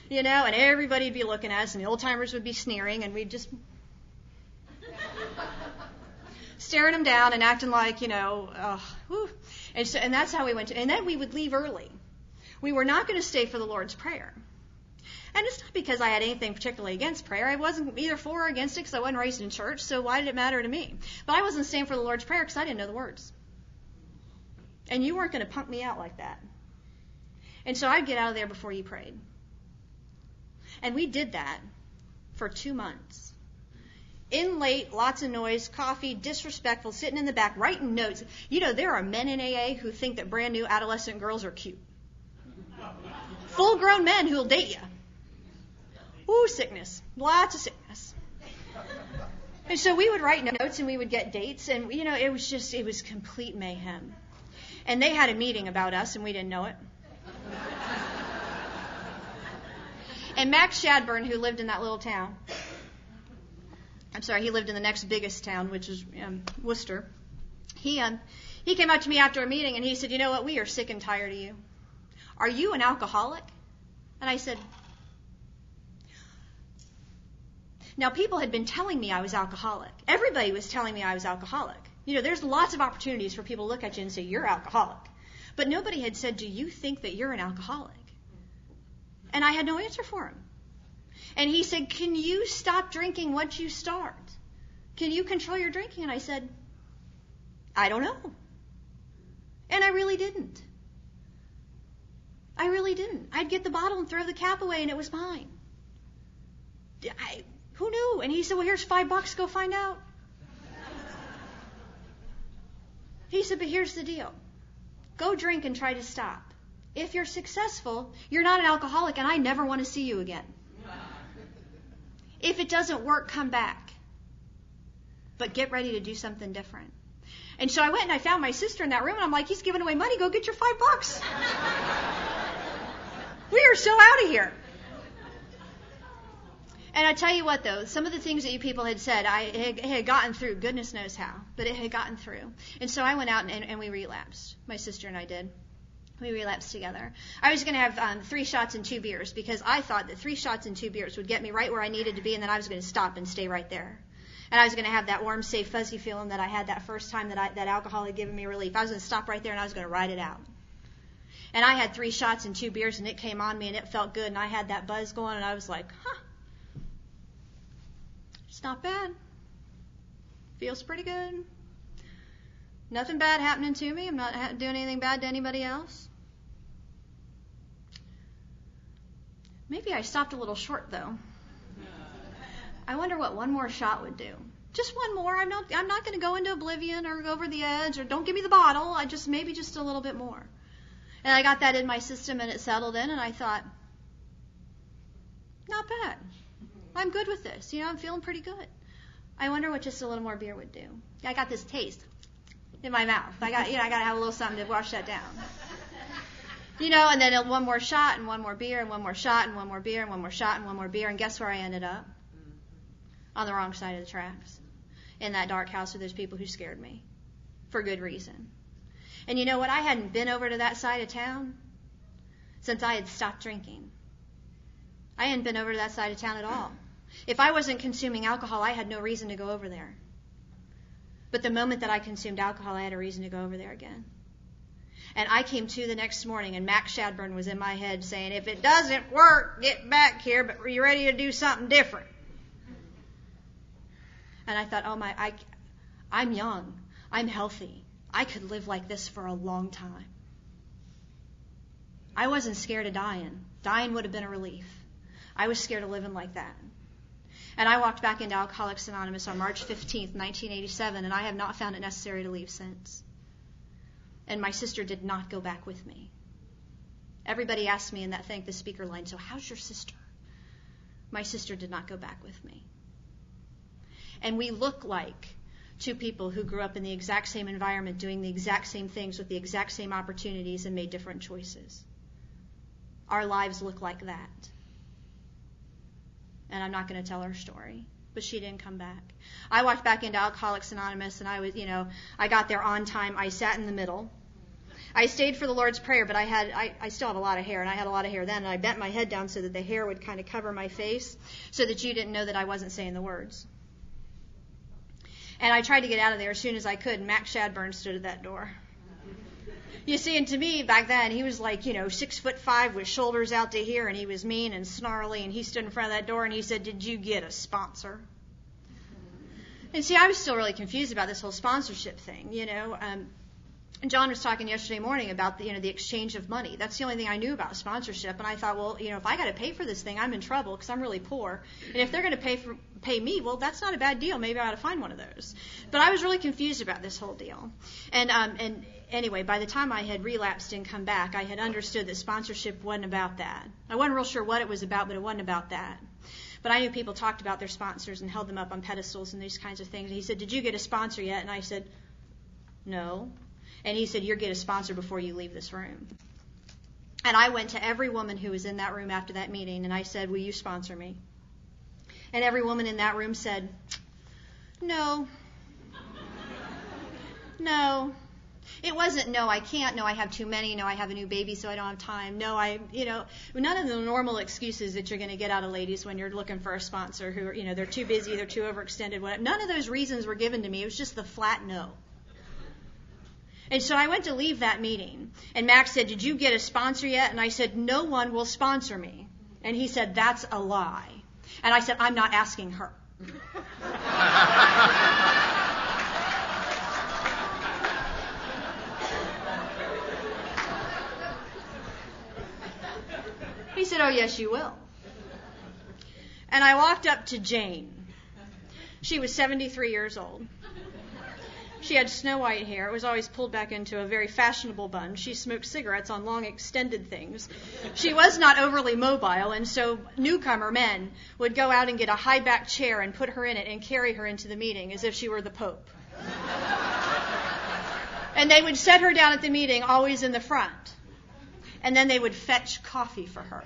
and everybody'd be looking at us, and the old-timers would be sneering, and we'd just staring them down and acting like, whew. And that's how we went to, and then we would leave early. We were not going to stay for the Lord's Prayer. And it's not because I had anything particularly against prayer. I wasn't either for or against it because I wasn't raised in church, so why did it matter to me? But I wasn't staying for the Lord's Prayer because I didn't know the words. And you weren't going to punk me out like that. And so I'd get out of there before you prayed. And we did that for 2 months. In late, lots of noise, coffee, disrespectful, sitting in the back, writing notes. There are men in AA who think that brand new adolescent girls are cute. Full-grown men who'll date you. Ooh, sickness. Lots of sickness. And so we would write notes and we would get dates, and, it was complete mayhem. And they had a meeting about us, and we didn't know it. And Max Shadburn, who lived in that little town, he lived in the next biggest town, which is Worcester. He came up to me after a meeting, and he said, "You know what? We are sick and tired of you. Are you an alcoholic?" And I said, now people had been telling me I was alcoholic. Everybody was telling me I was alcoholic. There's lots of opportunities for people to look at you and say, "You're alcoholic." But nobody had said, "Do you think that you're an alcoholic?" And I had no answer for him. And he said, "Can you stop drinking once you start? Can you control your drinking?" And I said, "I don't know." And I really didn't. I'd get the bottle and throw the cap away, and it was mine. Who knew? And he said, "Well, here's $5. Go find out." He said, "But here's the deal. Go drink and try to stop. If you're successful, you're not an alcoholic, and I never want to see you again. If it doesn't work, come back. But get ready to do something different." And so I went and I found my sister in that room, and I'm like, "He's giving away money. Go get your $5. We are so out of here." And I tell you what, though, some of the things that you people had said, it had gotten through. Goodness knows how, but it had gotten through. And so I went out and we relapsed. My sister and I did. We relapsed together. I was going to have 3 shots and 2 beers because I thought that 3 shots and 2 beers would get me right where I needed to be, and then I was going to stop and stay right there. And I was going to have that warm, safe, fuzzy feeling that I had that first time that alcohol had given me relief. I was going to stop right there, and I was going to ride it out. And I had 3 shots and 2 beers, and it came on me, and it felt good, and I had that buzz going, and I was like, it's not bad. Feels pretty good. Nothing bad happening to me. I'm not doing anything bad to anybody else. Maybe I stopped a little short, though. I wonder what one more shot would do. Just one more. I'm not going to go into oblivion or go over the edge, or don't give me the bottle. Maybe just a little bit more. And I got that in my system, and it settled in, and I thought, not bad. I'm good with this. I'm feeling pretty good. I wonder what just a little more beer would do. I got this taste in my mouth. I got to have a little something to wash that down. And then one more shot and one more beer and one more shot and one more beer and one more shot and one more beer. And guess where I ended up? On the wrong side of the tracks. In that dark house where there's people who scared me. For good reason. And you know what? I hadn't been over to that side of town since I had stopped drinking. I hadn't been over to that side of town at all. If I wasn't consuming alcohol, I had no reason to go over there. But the moment that I consumed alcohol, I had a reason to go over there again. And I came to the next morning, and Max Shadburn was in my head saying, "If it doesn't work, get back here, but are you ready to do something different?" And I thought, I'm young. I'm healthy. I could live like this for a long time. I wasn't scared of dying. Dying would have been a relief. I was scared of living like that. And I walked back into Alcoholics Anonymous on March 15th, 1987, and I have not found it necessary to leave since. And my sister did not go back with me. Everybody asked me in that Thank the Speaker line, "So how's your sister?" My sister did not go back with me. And we look like two people who grew up in the exact same environment, doing the exact same things with the exact same opportunities and made different choices. Our lives look like that. And I'm not going to tell her story, but she didn't come back. I walked back into Alcoholics Anonymous, and I got there on time. I sat in the middle. I stayed for the Lord's Prayer, but I still have a lot of hair, and I had a lot of hair then, and I bent my head down so that the hair would kind of cover my face so that you didn't know that I wasn't saying the words. And I tried to get out of there as soon as I could, and Mac Shadburn stood at that door. You see, and to me, back then, he was like, 6'5" with shoulders out to here, and he was mean and snarly, and he stood in front of that door, and he said, "Did you get a sponsor?" And see, I was still really confused about this whole sponsorship thing, John was talking yesterday morning about the exchange of money. That's the only thing I knew about sponsorship, and I thought, well, if I got to pay for this thing, I'm in trouble because I'm really poor. And if they're going to pay me, well, that's not a bad deal. Maybe I ought to find one of those. But I was really confused about this whole deal. And anyway, by the time I had relapsed and come back, I had understood that sponsorship wasn't about that. I wasn't real sure what it was about, but it wasn't about that. But I knew people talked about their sponsors and held them up on pedestals and these kinds of things. And he said, "Did you get a sponsor yet?" And I said, "No." And he said, "You're get a sponsor before you leave this room." And I went to every woman who was in that room after that meeting, and I said, "Will you sponsor me?" And every woman in that room said, "No. No." It wasn't, "No, I can't. No, I have too many. No, I have a new baby, so I don't have time. No, none of the normal excuses that you're going to get out of ladies when you're looking for a sponsor who are, they're too busy, they're too overextended, whatever. None of those reasons were given to me. It was just the flat no. And so I went to leave that meeting, and Max said, "Did you get a sponsor yet?" And I said, "No one will sponsor me." And he said, "That's a lie." And I said, "I'm not asking her." He said, "Oh, yes, you will." And I walked up to Jane. She was 73 years old. She had snow white hair. It was always pulled back into a very fashionable bun. She smoked cigarettes on long extended things. She was not overly mobile, and so newcomer men would go out and get a high back chair and put her in it and carry her into the meeting as if she were the Pope. And they would set her down at the meeting, always in the front. And then they would fetch coffee for her.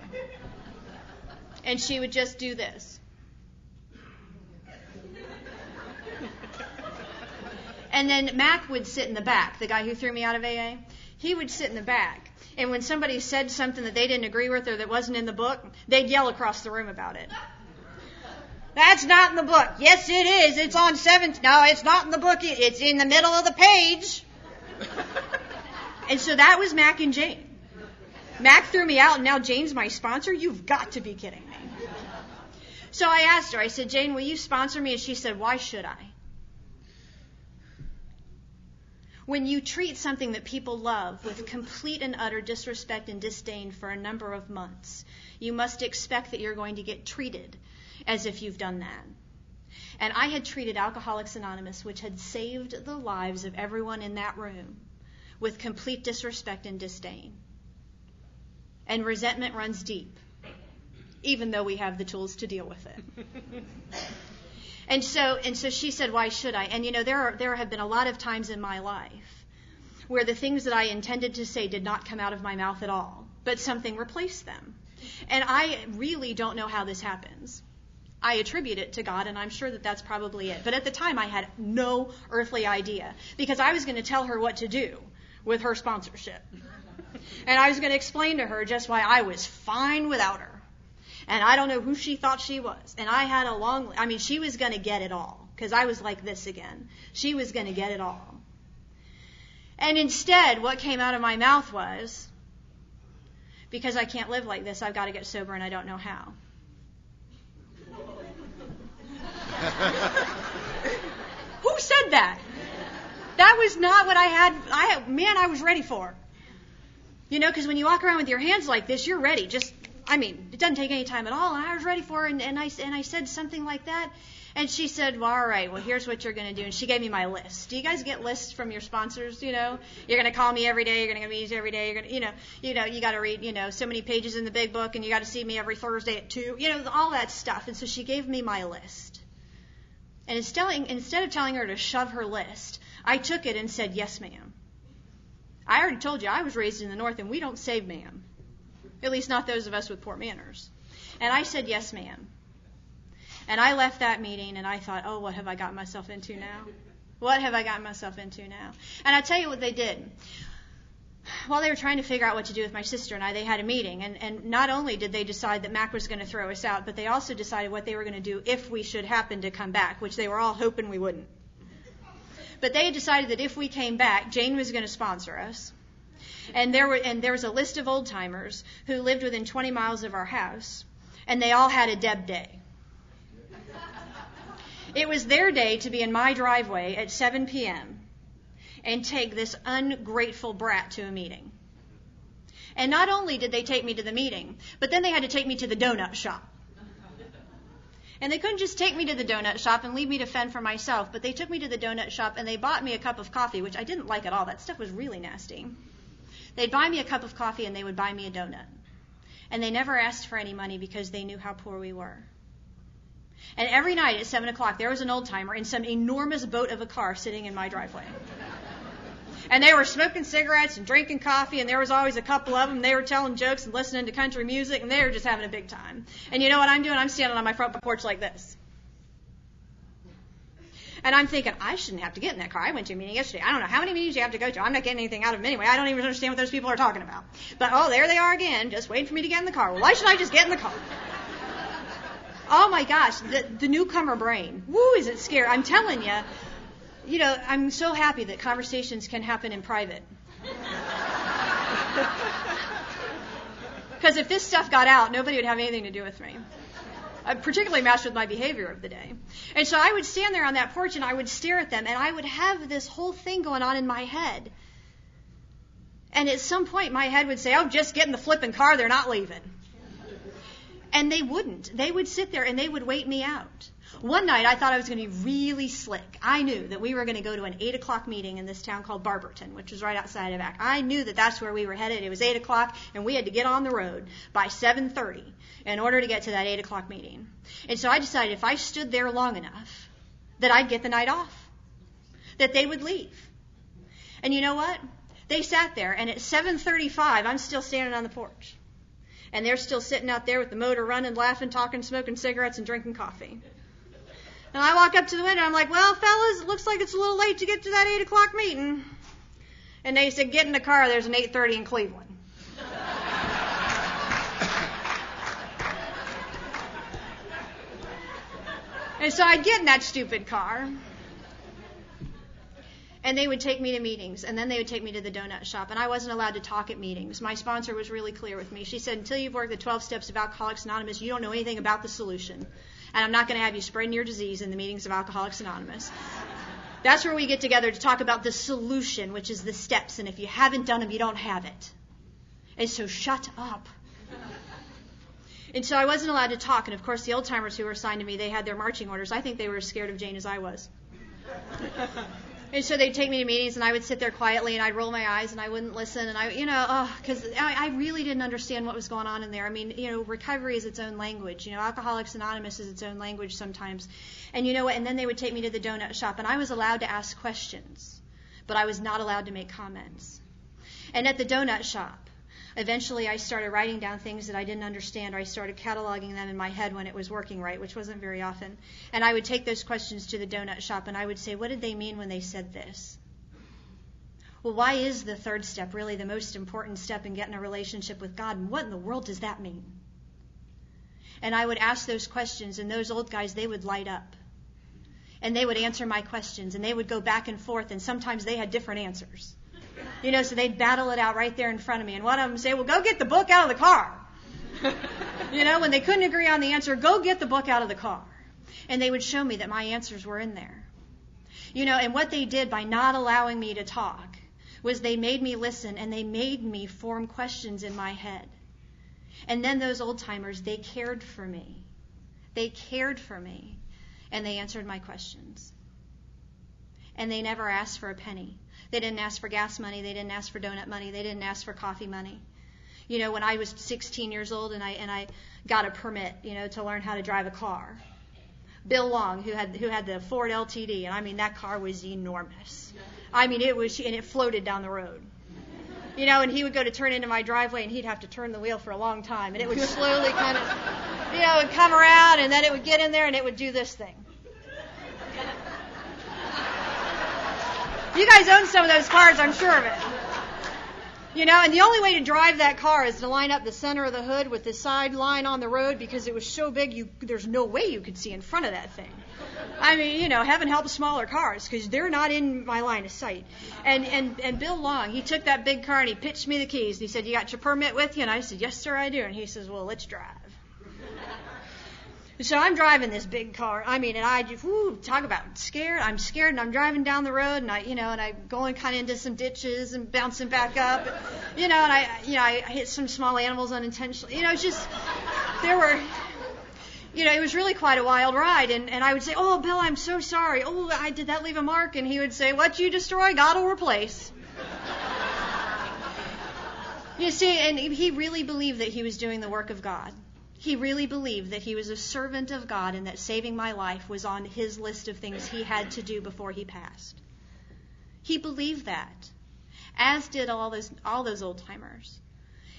And she would just do this. And then Mac would sit in the back, the guy who threw me out of AA. He would sit in the back. And when somebody said something that they didn't agree with or that wasn't in the book, they'd yell across the room about it. "That's not in the book." "Yes, it is. It's on 7th. No, it's not in the book. It's in the middle of the page." And so that was Mac and Jane. Mac threw me out, and now Jane's my sponsor? You've got to be kidding me. So I asked her, I said, "Jane, will you sponsor me?" And she said, "Why should I?" When you treat something that people love with complete and utter disrespect and disdain for a number of months, you must expect that you're going to get treated as if you've done that. And I had treated Alcoholics Anonymous, which had saved the lives of everyone in that room, with complete disrespect and disdain. And resentment runs deep, even though we have the tools to deal with it. And so she said, "Why should I?" And there have been a lot of times in my life where the things that I intended to say did not come out of my mouth at all, but something replaced them. And I really don't know how this happens. I attribute it to God, and I'm sure that that's probably it. But at the time, I had no earthly idea, because I was going to tell her what to do with her sponsorship. And I was going to explain to her just why I was fine without her. And I don't know who she thought she was. And I had she was going to get it all, because I was like this again. She was going to get it all. And instead, what came out of my mouth was, "Because I can't live like this, I've got to get sober, and I don't know how." Who said that? That was not what I had. I was ready for. Because when you walk around with your hands like this, you're ready. It doesn't take any time at all. And I was ready for it, and I said something like that. And she said, well, all right, well, here's what you're going to do. And she gave me my list. Do you guys get lists from your sponsors? You're going to call me every day. You're going to give me these every day. You're going to, you got to read, so many pages in the big book, and you got to see me every Thursday at 2. All that stuff. And so she gave me my list. And instead of telling her to shove her list, I took it and said, yes, ma'am. I already told you I was raised in the North, and we don't say ma'am. At least not those of us with poor manners. And I said, yes, ma'am. And I left that meeting, and I thought, oh, what have I gotten myself into now? What have I gotten myself into now? And I tell you what they did. While they were trying to figure out what to do with my sister and I, they had a meeting. And not only did they decide that Mac was going to throw us out, but they also decided what they were going to do if we should happen to come back, which they were all hoping we wouldn't. But they had decided that if we came back, Jane was going to sponsor us. And there was a list of old-timers who lived within 20 miles of our house, and they all had a Deb day. It was their day to be in my driveway at 7 p.m. and take this ungrateful brat to a meeting. And not only did they take me to the meeting, but then they had to take me to the donut shop. And they couldn't just take me to the donut shop and leave me to fend for myself, but they took me to the donut shop and they bought me a cup of coffee, which I didn't like at all. That stuff was really nasty. They'd buy me a cup of coffee and they would buy me a donut. And they never asked for any money because they knew how poor we were. And every night at 7 o'clock, there was an old-timer in some enormous boat of a car sitting in my driveway. And they were smoking cigarettes and drinking coffee, and there was always a couple of them. They were telling jokes and listening to country music, and they were just having a big time. And you know what I'm doing? I'm standing on my front porch like this. And I'm thinking, I shouldn't have to get in that car. I went to a meeting yesterday. I don't know how many meetings you have to go to. I'm not getting anything out of them anyway. I don't even understand what those people are talking about. But, oh, there they are again, just waiting for me to get in the car. Well, why should I just get in the car? Oh, my gosh, the newcomer brain. Woo, is it scary? I'm telling you, I'm so happy that conversations can happen in private. Because if this stuff got out, nobody would have anything to do with me. I particularly matched with my behavior of the day. And so I would stand there on that porch and I would stare at them and I would have this whole thing going on in my head. And at some point my head would say, oh, just get in the flipping car, they're not leaving. And they wouldn't. They would sit there and they would wait me out. One night I thought I was going to be really slick. I knew that we were going to go to an 8 o'clock meeting in this town called Barberton, which was right outside of Ack. I knew that that's where we were headed. It was 8 o'clock and we had to get on the road by 7:30 in order to get to that 8 o'clock meeting. And so I decided if I stood there long enough that I'd get the night off, that they would leave. And you know what? They sat there and at 7:35 I'm still standing on the porch. And they're still sitting out there with the motor running, laughing, talking, smoking cigarettes, and drinking coffee. And I walk up to the window, I'm like, well, fellas, it looks like it's a little late to get to that 8 o'clock meeting. And they said, get in the car, there's an 8:30 in Cleveland. And so I'd get in that stupid car. And they would take me to meetings, and then they would take me to the donut shop, and I wasn't allowed to talk at meetings. My sponsor was really clear with me. She said, until you've worked the 12 steps of Alcoholics Anonymous, you don't know anything about the solution. And I'm not going to have you spreading your disease in the meetings of Alcoholics Anonymous. That's where we get together to talk about the solution, which is the steps, and if you haven't done them, you don't have it. And so shut up. And so I wasn't allowed to talk, and of course the old-timers who were assigned to me, they had their marching orders. I think they were as scared of Jane as I was. And so they'd take me to meetings, and I would sit there quietly, and I'd roll my eyes, and I wouldn't listen, and because I really didn't understand what was going on in there. I mean, recovery is its own language. Alcoholics Anonymous is its own language sometimes. And you know what? And then they would take me to the donut shop, and I was allowed to ask questions, but I was not allowed to make comments. And at the donut shop, eventually I started writing down things that I didn't understand, or I started cataloging them in my head when it was working right, which wasn't very often. And I would take those questions to the donut shop and I would say, what did they mean when they said this? Well, why is the third step really the most important step in getting a relationship with God? And what in the world does that mean? And I would ask those questions, and those old guys, they would light up. And they would answer my questions, and they would go back and forth, and sometimes they had different answers. So they'd battle it out right there in front of me. And one of them would say, well, go get the book out of the car. When they couldn't agree on the answer, go get the book out of the car. And they would show me that my answers were in there. And what they did by not allowing me to talk was they made me listen, and they made me form questions in my head. And then those old-timers, they cared for me. They cared for me. And they answered my questions. And they never asked for a penny. They didn't ask for gas money. They didn't ask for donut money. They didn't ask for coffee money. You know, when I was 16 years old and I got a permit, you know, to learn how to drive a car, Bill Long, who had the Ford LTD, and I mean, that car was enormous. I mean, it floated down the road. You know, and he would go to turn into my driveway, and he'd have to turn the wheel for a long time, and it would slowly kind of, you know, it would come around, and then it would get in there, and it would do this thing. You guys own some of those cars, I'm sure of it. You know, and the only way to drive that car is to line up the center of the hood with the side line on the road, because it was so big, there's no way you could see in front of that thing. I mean, you know, heaven help smaller cars, because they're not in my line of sight. And Bill Long, he took that big car and he pitched me the keys. And he said, "You got your permit with you?" And I said, "Yes, sir, I do." And he says, "Well, let's drive." So I'm driving this big car. I mean, and I just, talk about scared. I'm scared, and I'm driving down the road, and I'm going kind of into some ditches and bouncing back up, you know, and I hit some small animals unintentionally. You know, it's just, it was really quite a wild ride. And I would say, "Oh, Bill, I'm so sorry. Oh, did that leave a mark?" And he would say, "What you destroy, God will replace." You see, and he really believed that he was doing the work of God. He really believed that he was a servant of God and that saving my life was on his list of things he had to do before he passed. He believed that, as did all those old-timers.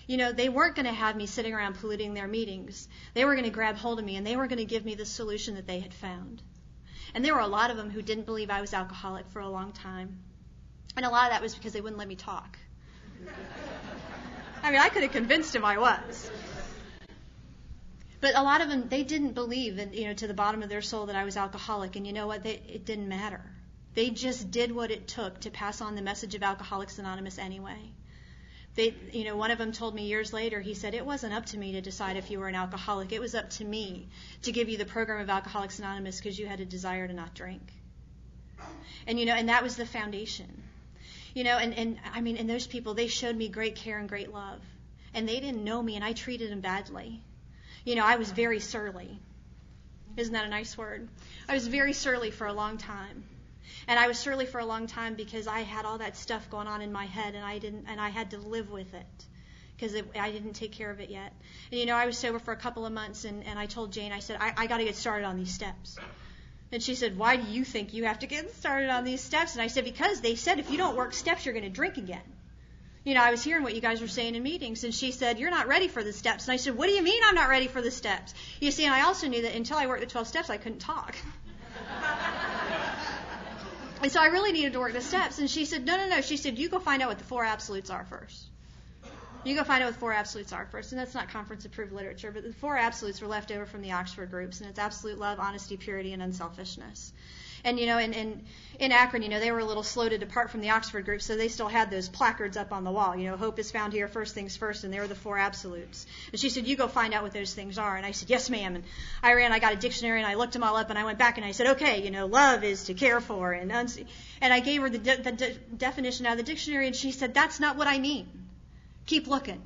You know, they weren't going to have me sitting around polluting their meetings. They were going to grab hold of me, and they were going to give me the solution that they had found. And there were a lot of them who didn't believe I was alcoholic for a long time. And a lot of that was because they wouldn't let me talk. I mean, I could have convinced them I was. But a lot of them, they didn't believe, to the bottom of their soul that I was alcoholic. And you know what? It didn't matter. They just did what it took to pass on the message of Alcoholics Anonymous anyway. One of them told me years later, he said, "It wasn't up to me to decide if you were an alcoholic. It was up to me to give you the program of Alcoholics Anonymous because you had a desire to not drink." And that was the foundation. And those people, they showed me great care and great love. And they didn't know me, and I treated them badly. I was very surly. Isn't that a nice word? I was very surly for a long time. And I was surly for a long time because I had all that stuff going on in my head, and I had to live with it because I didn't take care of it yet. And I was sober for a couple of months, and I told Jane, I said, I got to get started on these steps. And she said, "Why do you think you have to get started on these steps?" And I said, "Because they said if you don't work steps, you're going to drink again." I was hearing what you guys were saying in meetings, and she said, "You're not ready for the steps." And I said, "What do you mean I'm not ready for the steps?" You see, and I also knew that until I worked the 12 steps, I couldn't talk. And so I really needed to work the steps. And she said, No. She said, "You go find out what the 4 absolutes are first. You go find out what the 4 absolutes are first." And that's not conference-approved literature, but the 4 absolutes were left over from the Oxford groups, and it's absolute love, honesty, purity, and unselfishness. And, in Akron, they were a little slow to depart from the Oxford group, so they still had those placards up on the wall. Hope is found here, first things first, and they were the 4 absolutes. And she said, "You go find out what those things are." And I said, "Yes, ma'am." And I got a dictionary, and I looked them all up, and I went back, and I said, "Okay, love is to care for." And I gave her the definition out of the dictionary, and she said, "That's not what I mean. Keep looking."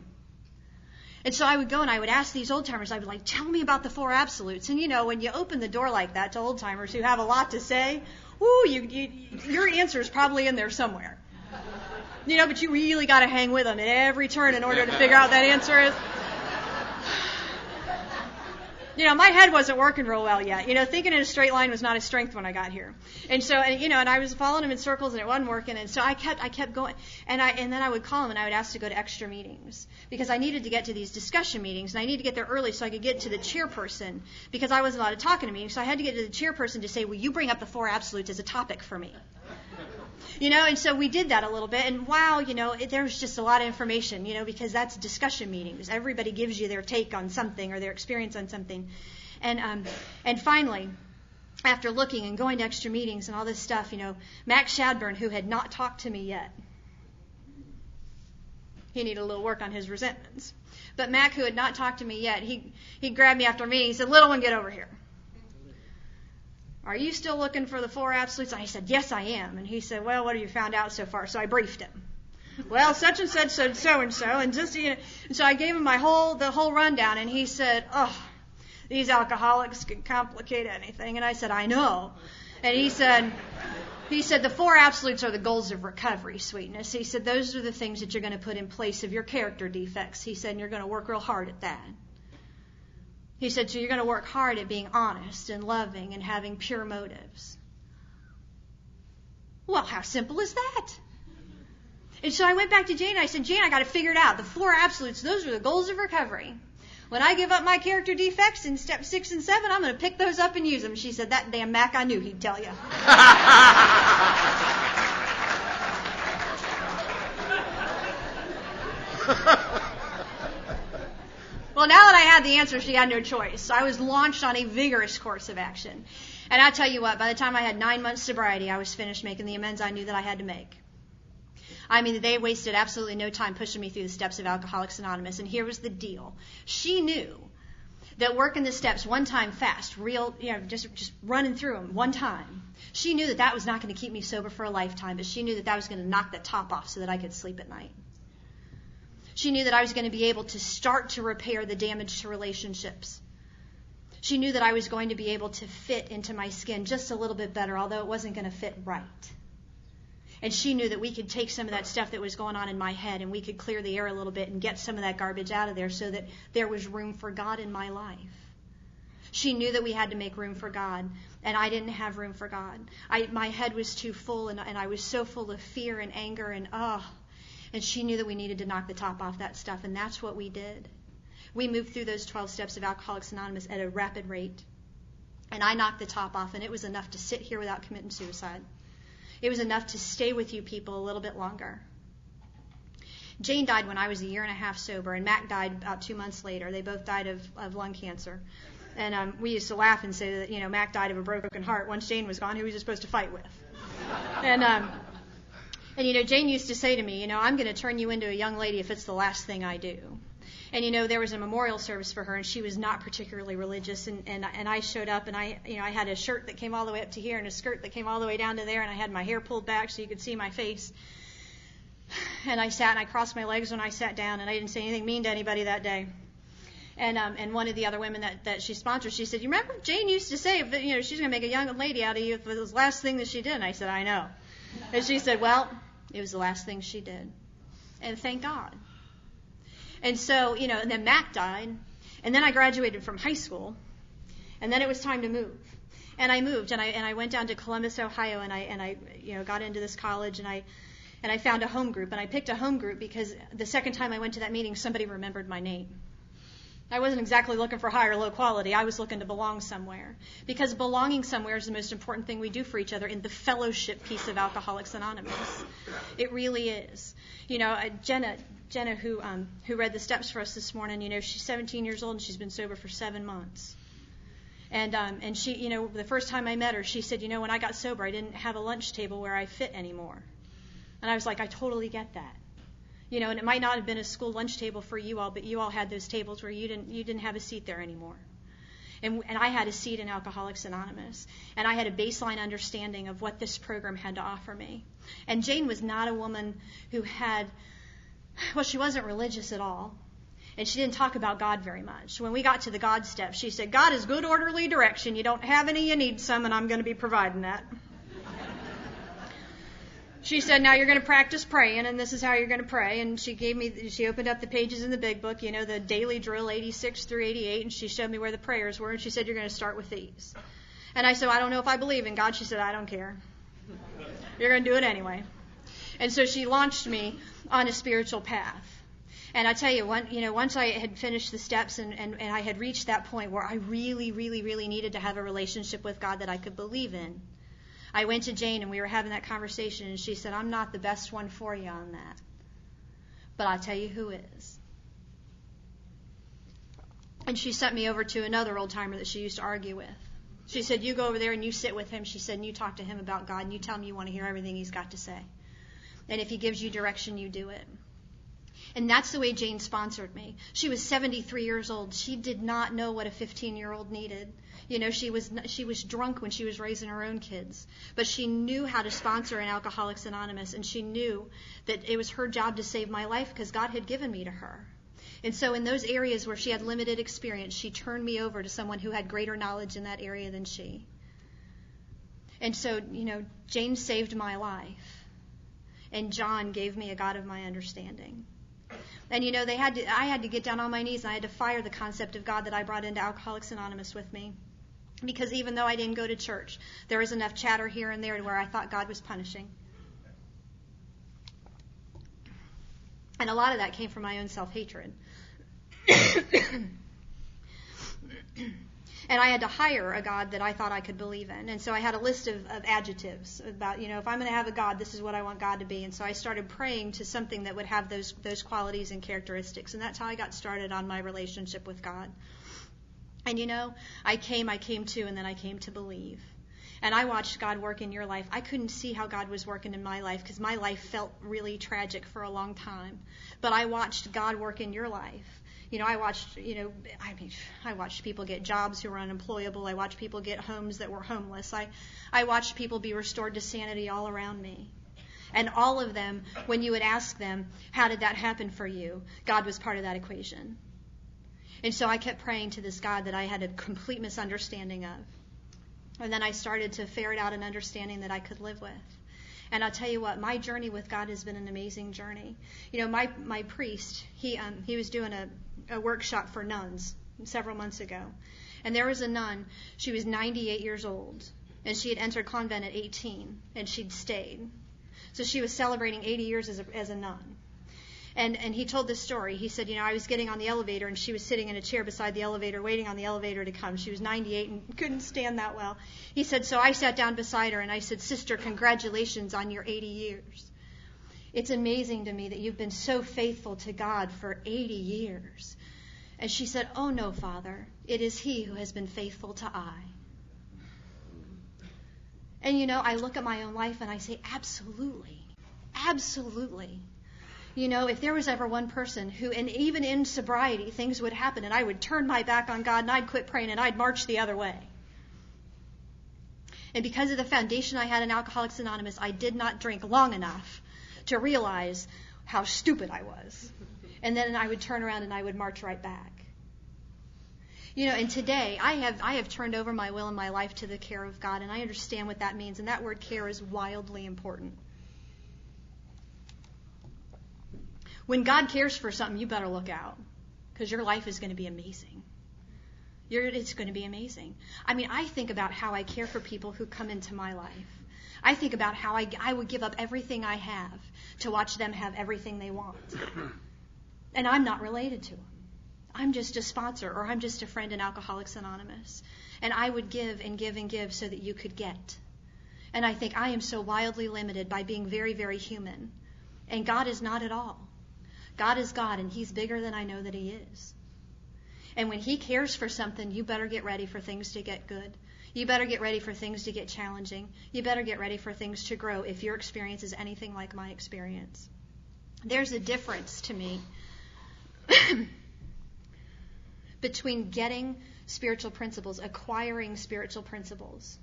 And so I would go and I would ask these old-timers, I would like, "Tell me about the 4 absolutes." And when you open the door like that to old-timers who have a lot to say, your answer is probably in there somewhere. But you really got to hang with them at every turn in order to figure out what that answer is. My head wasn't working real well yet. Thinking in a straight line was not a strength when I got here. And so, and I was following them in circles and it wasn't working. And so I kept going. And then I would call them and I would ask to go to extra meetings because I needed to get to these discussion meetings and I needed to get there early so I could get to the chairperson because I wasn't allowed to talk in a meeting. So I had to get to the chairperson to say, "Will you bring up the 4 absolutes as a topic for me?" And so we did that a little bit. And wow, there was just a lot of information, because that's discussion meetings. Everybody gives you their take on something or their experience on something. And finally, after looking and going to extra meetings and all this stuff, Max Shadburn, who had not talked to me yet, he needed a little work on his resentments. But Mac, who had not talked to me yet, he grabbed me after a meeting. He said, "Little one, get over here. Are you still looking for the 4 absolutes?" And I said, "Yes, I am." And he said, "Well, what have you found out so far?" So I briefed him. "Well, such and such said so and so, and just and so I gave him the whole rundown, and he said, "Oh, these alcoholics can complicate anything. And I said, I know. And he said, the 4 absolutes are the goals of recovery, sweetness. He said, those are the things that you're going to put in place of your character defects. He said, and you're going to work real hard at that. He said, so you're going to work hard at being honest and loving and having pure motives. Well, how simple is that? And so I went back to Jane and I said, Jane, I got to figure it out. The 4 absolutes, those are the goals of recovery. When I give up my character defects in step 6 and 7, I'm going to pick those up and use them. She said, that damn Mac, I knew he'd tell you. Well, now that I had the answer, she had no choice. So I was launched on a vigorous course of action. And I tell you what, by the time I had 9 months sobriety, I was finished making the amends I knew that I had to make. I mean, they wasted absolutely no time pushing me through the steps of Alcoholics Anonymous. And here was the deal. She knew that working the steps one time fast, just running through them one time, she knew that that was not going to keep me sober for a lifetime, but she knew that that was going to knock the top off so that I could sleep at night. She knew that I was going to be able to start to repair the damage to relationships. She knew that I was going to be able to fit into my skin just a little bit better, although it wasn't going to fit right. And she knew that we could take some of that stuff that was going on in my head and we could clear the air a little bit and get some of that garbage out of there so that there was room for God in my life. She knew that we had to make room for God, and I didn't have room for God. My head was too full, and I was so full of fear and anger and and she knew that we needed to knock the top off that stuff, and that's what we did. We moved through those 12 steps of Alcoholics Anonymous at a rapid rate, and I knocked the top off, and it was enough to sit here without committing suicide. It was enough to stay with you people a little bit longer. Jane died when I was 1.5 years sober, and Mac died about 2 months later. They both died of lung cancer. And we used to laugh and say that, Mac died of a broken heart. Once Jane was gone, who was he supposed to fight with? And Jane used to say to me, I'm going to turn you into a young lady if it's the last thing I do. And, there was a memorial service for her, and she was not particularly religious. And I showed up, and I had a shirt that came all the way up to here and a skirt that came all the way down to there, and I had my hair pulled back so you could see my face. And I sat, and I crossed my legs when I sat down, and I didn't say anything mean to anybody that day. And one of the other women that she sponsored, she said, you remember Jane used to say, she's going to make a young lady out of you if it was the last thing that she did. And I said, I know. And she said, well, it was the last thing she did. And thank God. And so, and then Mac died. And then I graduated from high school. And then it was time to move. And I moved, and I went down to Columbus, Ohio, and I got into this college, and I found a home group. And I picked a home group because the second time I went to that meeting, somebody remembered my name. I wasn't exactly looking for high or low quality. I was looking to belong somewhere. Because belonging somewhere is the most important thing we do for each other in the fellowship piece of Alcoholics Anonymous. It really is. Jenna, who read the steps for us this morning, she's 17 years old and she's been sober for 7 months. And she, the first time I met her, she said, when I got sober, I didn't have a lunch table where I fit anymore. And I was like, I totally get that. And it might not have been a school lunch table for you all, but you all had those tables where you didn't have a seat there anymore. And I had a seat in Alcoholics Anonymous. And I had a baseline understanding of what this program had to offer me. And Jane was not a woman who she wasn't religious at all. And she didn't talk about God very much. When we got to the God step, she said, God is good orderly direction. You don't have any, you need some, and I'm going to be providing that. She said, now you're going to practice praying, and this is how you're going to pray. And she opened up the pages in the big book, the daily drill 86 through 88, and she showed me where the prayers were, and she said, you're going to start with these. And I said, I don't know if I believe in God. She said, I don't care. You're going to do it anyway. And so she launched me on a spiritual path. And I tell you, once I had finished the steps and I had reached that point where I really, really, really needed to have a relationship with God that I could believe in, I went to Jane and we were having that conversation, and she said, I'm not the best one for you on that, but I'll tell you who is. And she sent me over to another old-timer that she used to argue with. She said, you go over there and you sit with him, she said, and you talk to him about God, and you tell him you want to hear everything he's got to say. And if he gives you direction, you do it. And that's the way Jane sponsored me. She was 73 years old. She did not know what a 15-year-old needed. She was drunk when she was raising her own kids. But she knew how to sponsor an Alcoholics Anonymous, and she knew that it was her job to save my life because God had given me to her. And so in those areas where she had limited experience, she turned me over to someone who had greater knowledge in that area than she. And so, Jane saved my life. And John gave me a God of my understanding. And, I had to get down on my knees and I had to fire the concept of God that I brought into Alcoholics Anonymous with me. Because even though I didn't go to church, there was enough chatter here and there where I thought God was punishing. And a lot of that came from my own self-hatred. And I had to hire a God that I thought I could believe in. And so I had a list of adjectives about, if I'm going to have a God, this is what I want God to be. And so I started praying to something that would have those qualities and characteristics. And that's how I got started on my relationship with God. And I came to, and then I came to believe. And I watched God work in your life. I couldn't see how God was working in my life because my life felt really tragic for a long time. But I watched God work in your life. I watched people get jobs who were unemployable. I watched people get homes that were homeless. I watched people be restored to sanity all around me. And all of them, when you would ask them, how did that happen for you? God was part of that equation. And so I kept praying to this God that I had a complete misunderstanding of. And then I started to ferret out an understanding that I could live with. And I'll tell you what, my journey with God has been an amazing journey. My priest, he was doing a workshop for nuns several months ago. And there was a nun, she was 98 years old, and she had entered convent at 18, and she'd stayed. So she was celebrating 80 years as a nun. And he told this story. He said, I was getting on the elevator, and she was sitting in a chair beside the elevator, waiting on the elevator to come. She was 98 and couldn't stand that well. He said, so I sat down beside her, and I said, Sister, congratulations on your 80 years. It's amazing to me that you've been so faithful to God for 80 years. And she said, oh, no, Father, it is He who has been faithful to I. And, I look at my own life, and I say, absolutely, absolutely. If there was ever one person who, and even in sobriety, things would happen, and I would turn my back on God, and I'd quit praying, and I'd march the other way. And because of the foundation I had in Alcoholics Anonymous, I did not drink long enough to realize how stupid I was. And then I would turn around and I would march right back. And today, I have turned over my will and my life to the care of God, and I understand what that means, and that word care is wildly important. When God cares for something, you better look out, because your life is going to be amazing. It's going to be amazing. I think about how I care for people who come into my life. I think about how I would give up everything I have to watch them have everything they want. And I'm not related to them. I'm just a sponsor, or I'm just a friend in Alcoholics Anonymous. And I would give and give and give so that you could get. And I think I am so wildly limited by being very, very human. And God is not at all. God is God, and He's bigger than I know that He is. And when He cares for something, you better get ready for things to get good. You better get ready for things to get challenging. You better get ready for things to grow if your experience is anything like my experience. There's a difference to me between getting spiritual principles, acquiring spiritual principles,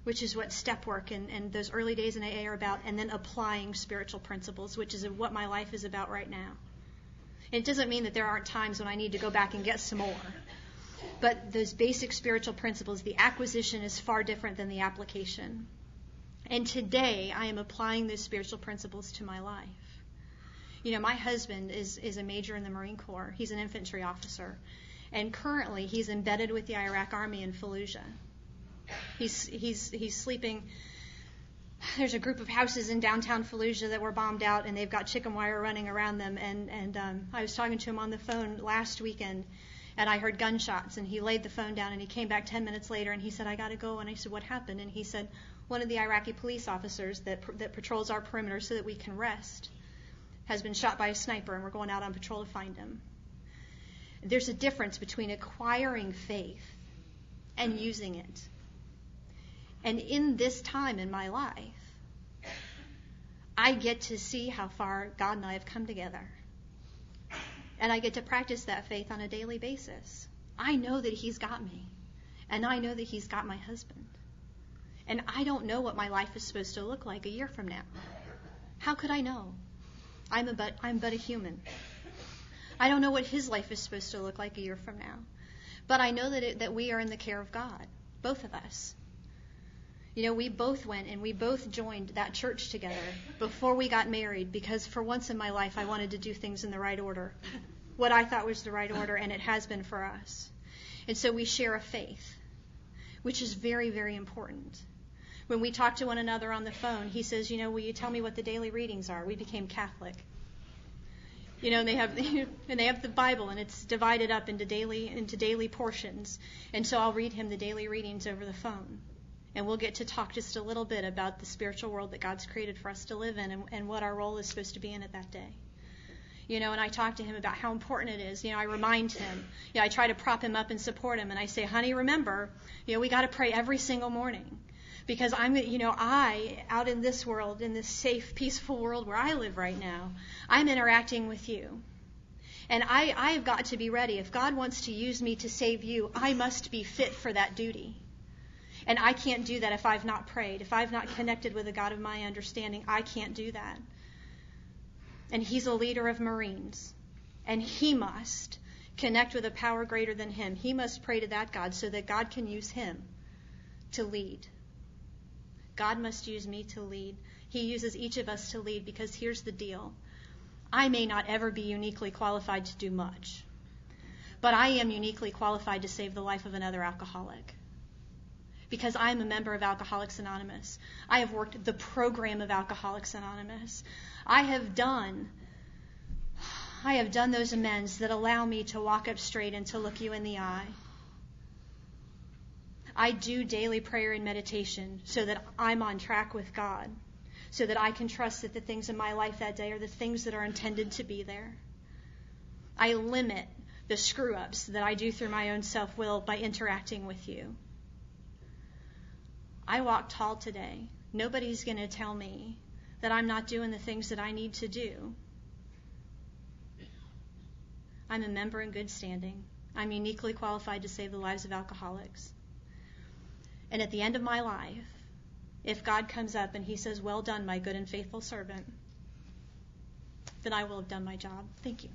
which is what step work and those early days in AA are about, and then applying spiritual principles, which is what my life is about right now. And it doesn't mean that there aren't times when I need to go back and get some more. But those basic spiritual principles, the acquisition is far different than the application. And today, I am applying those spiritual principles to my life. My husband is a major in the Marine Corps. He's an infantry officer. And currently, he's embedded with the Iraq Army in Fallujah. He's sleeping. There's a group of houses in downtown Fallujah that were bombed out, and they've got chicken wire running around them. And I was talking to him on the phone last weekend, and I heard gunshots, and he laid the phone down, and he came back 10 minutes later, and he said, I got to go. And I said, what happened? And he said, one of the Iraqi police officers that patrols our perimeter so that we can rest has been shot by a sniper, and we're going out on patrol to find him. There's a difference between acquiring faith and using it. And in this time in my life, I get to see how far God and I have come together. And I get to practice that faith on a daily basis. I know that He's got me. And I know that He's got my husband. And I don't know what my life is supposed to look like a year from now. How could I know? I'm but a human. I don't know what his life is supposed to look like a year from now. But I know that we are in the care of God, both of us. You know, we both went and we both joined that church together before we got married, because for once in my life I wanted to do things in the right order, what I thought was the right order, and it has been for us. And so we share a faith, which is very, very important. When we talk to one another on the phone, he says, you know, will you tell me what the daily readings are? We became Catholic. You know, and they have the Bible, and it's divided up into daily portions. And so I'll read him the daily readings over the phone. And we'll get to talk just a little bit about the spiritual world that God's created for us to live in, and what our role is supposed to be in it that day. You know, and I talk to him about how important it is. You know, I remind him. You know, I try to prop him up and support him. And I say, honey, remember, you know, we got to pray every single morning. Because I, out in this world, in this safe, peaceful world where I live right now, I'm interacting with you. And I've got to be ready. If God wants to use me to save you, I must be fit for that duty. And I can't do that if I've not prayed. If I've not connected with the God of my understanding, I can't do that. And he's a leader of Marines. And he must connect with a power greater than him. He must pray to that God so that God can use him to lead. God must use me to lead. He uses each of us to lead, because here's the deal. I may not ever be uniquely qualified to do much, but I am uniquely qualified to save the life of another alcoholic, because I'm a member of Alcoholics Anonymous. I have worked the program of Alcoholics Anonymous. I have done those amends that allow me to walk up straight and to look you in the eye. I do daily prayer and meditation so that I'm on track with God, so that I can trust that the things in my life that day are the things that are intended to be there. I limit the screw-ups that I do through my own self-will by interacting with you. I walk tall today. Nobody's going to tell me that I'm not doing the things that I need to do. I'm a member in good standing. I'm uniquely qualified to save the lives of alcoholics. And at the end of my life, if God comes up and he says, well done, my good and faithful servant, then I will have done my job. Thank you.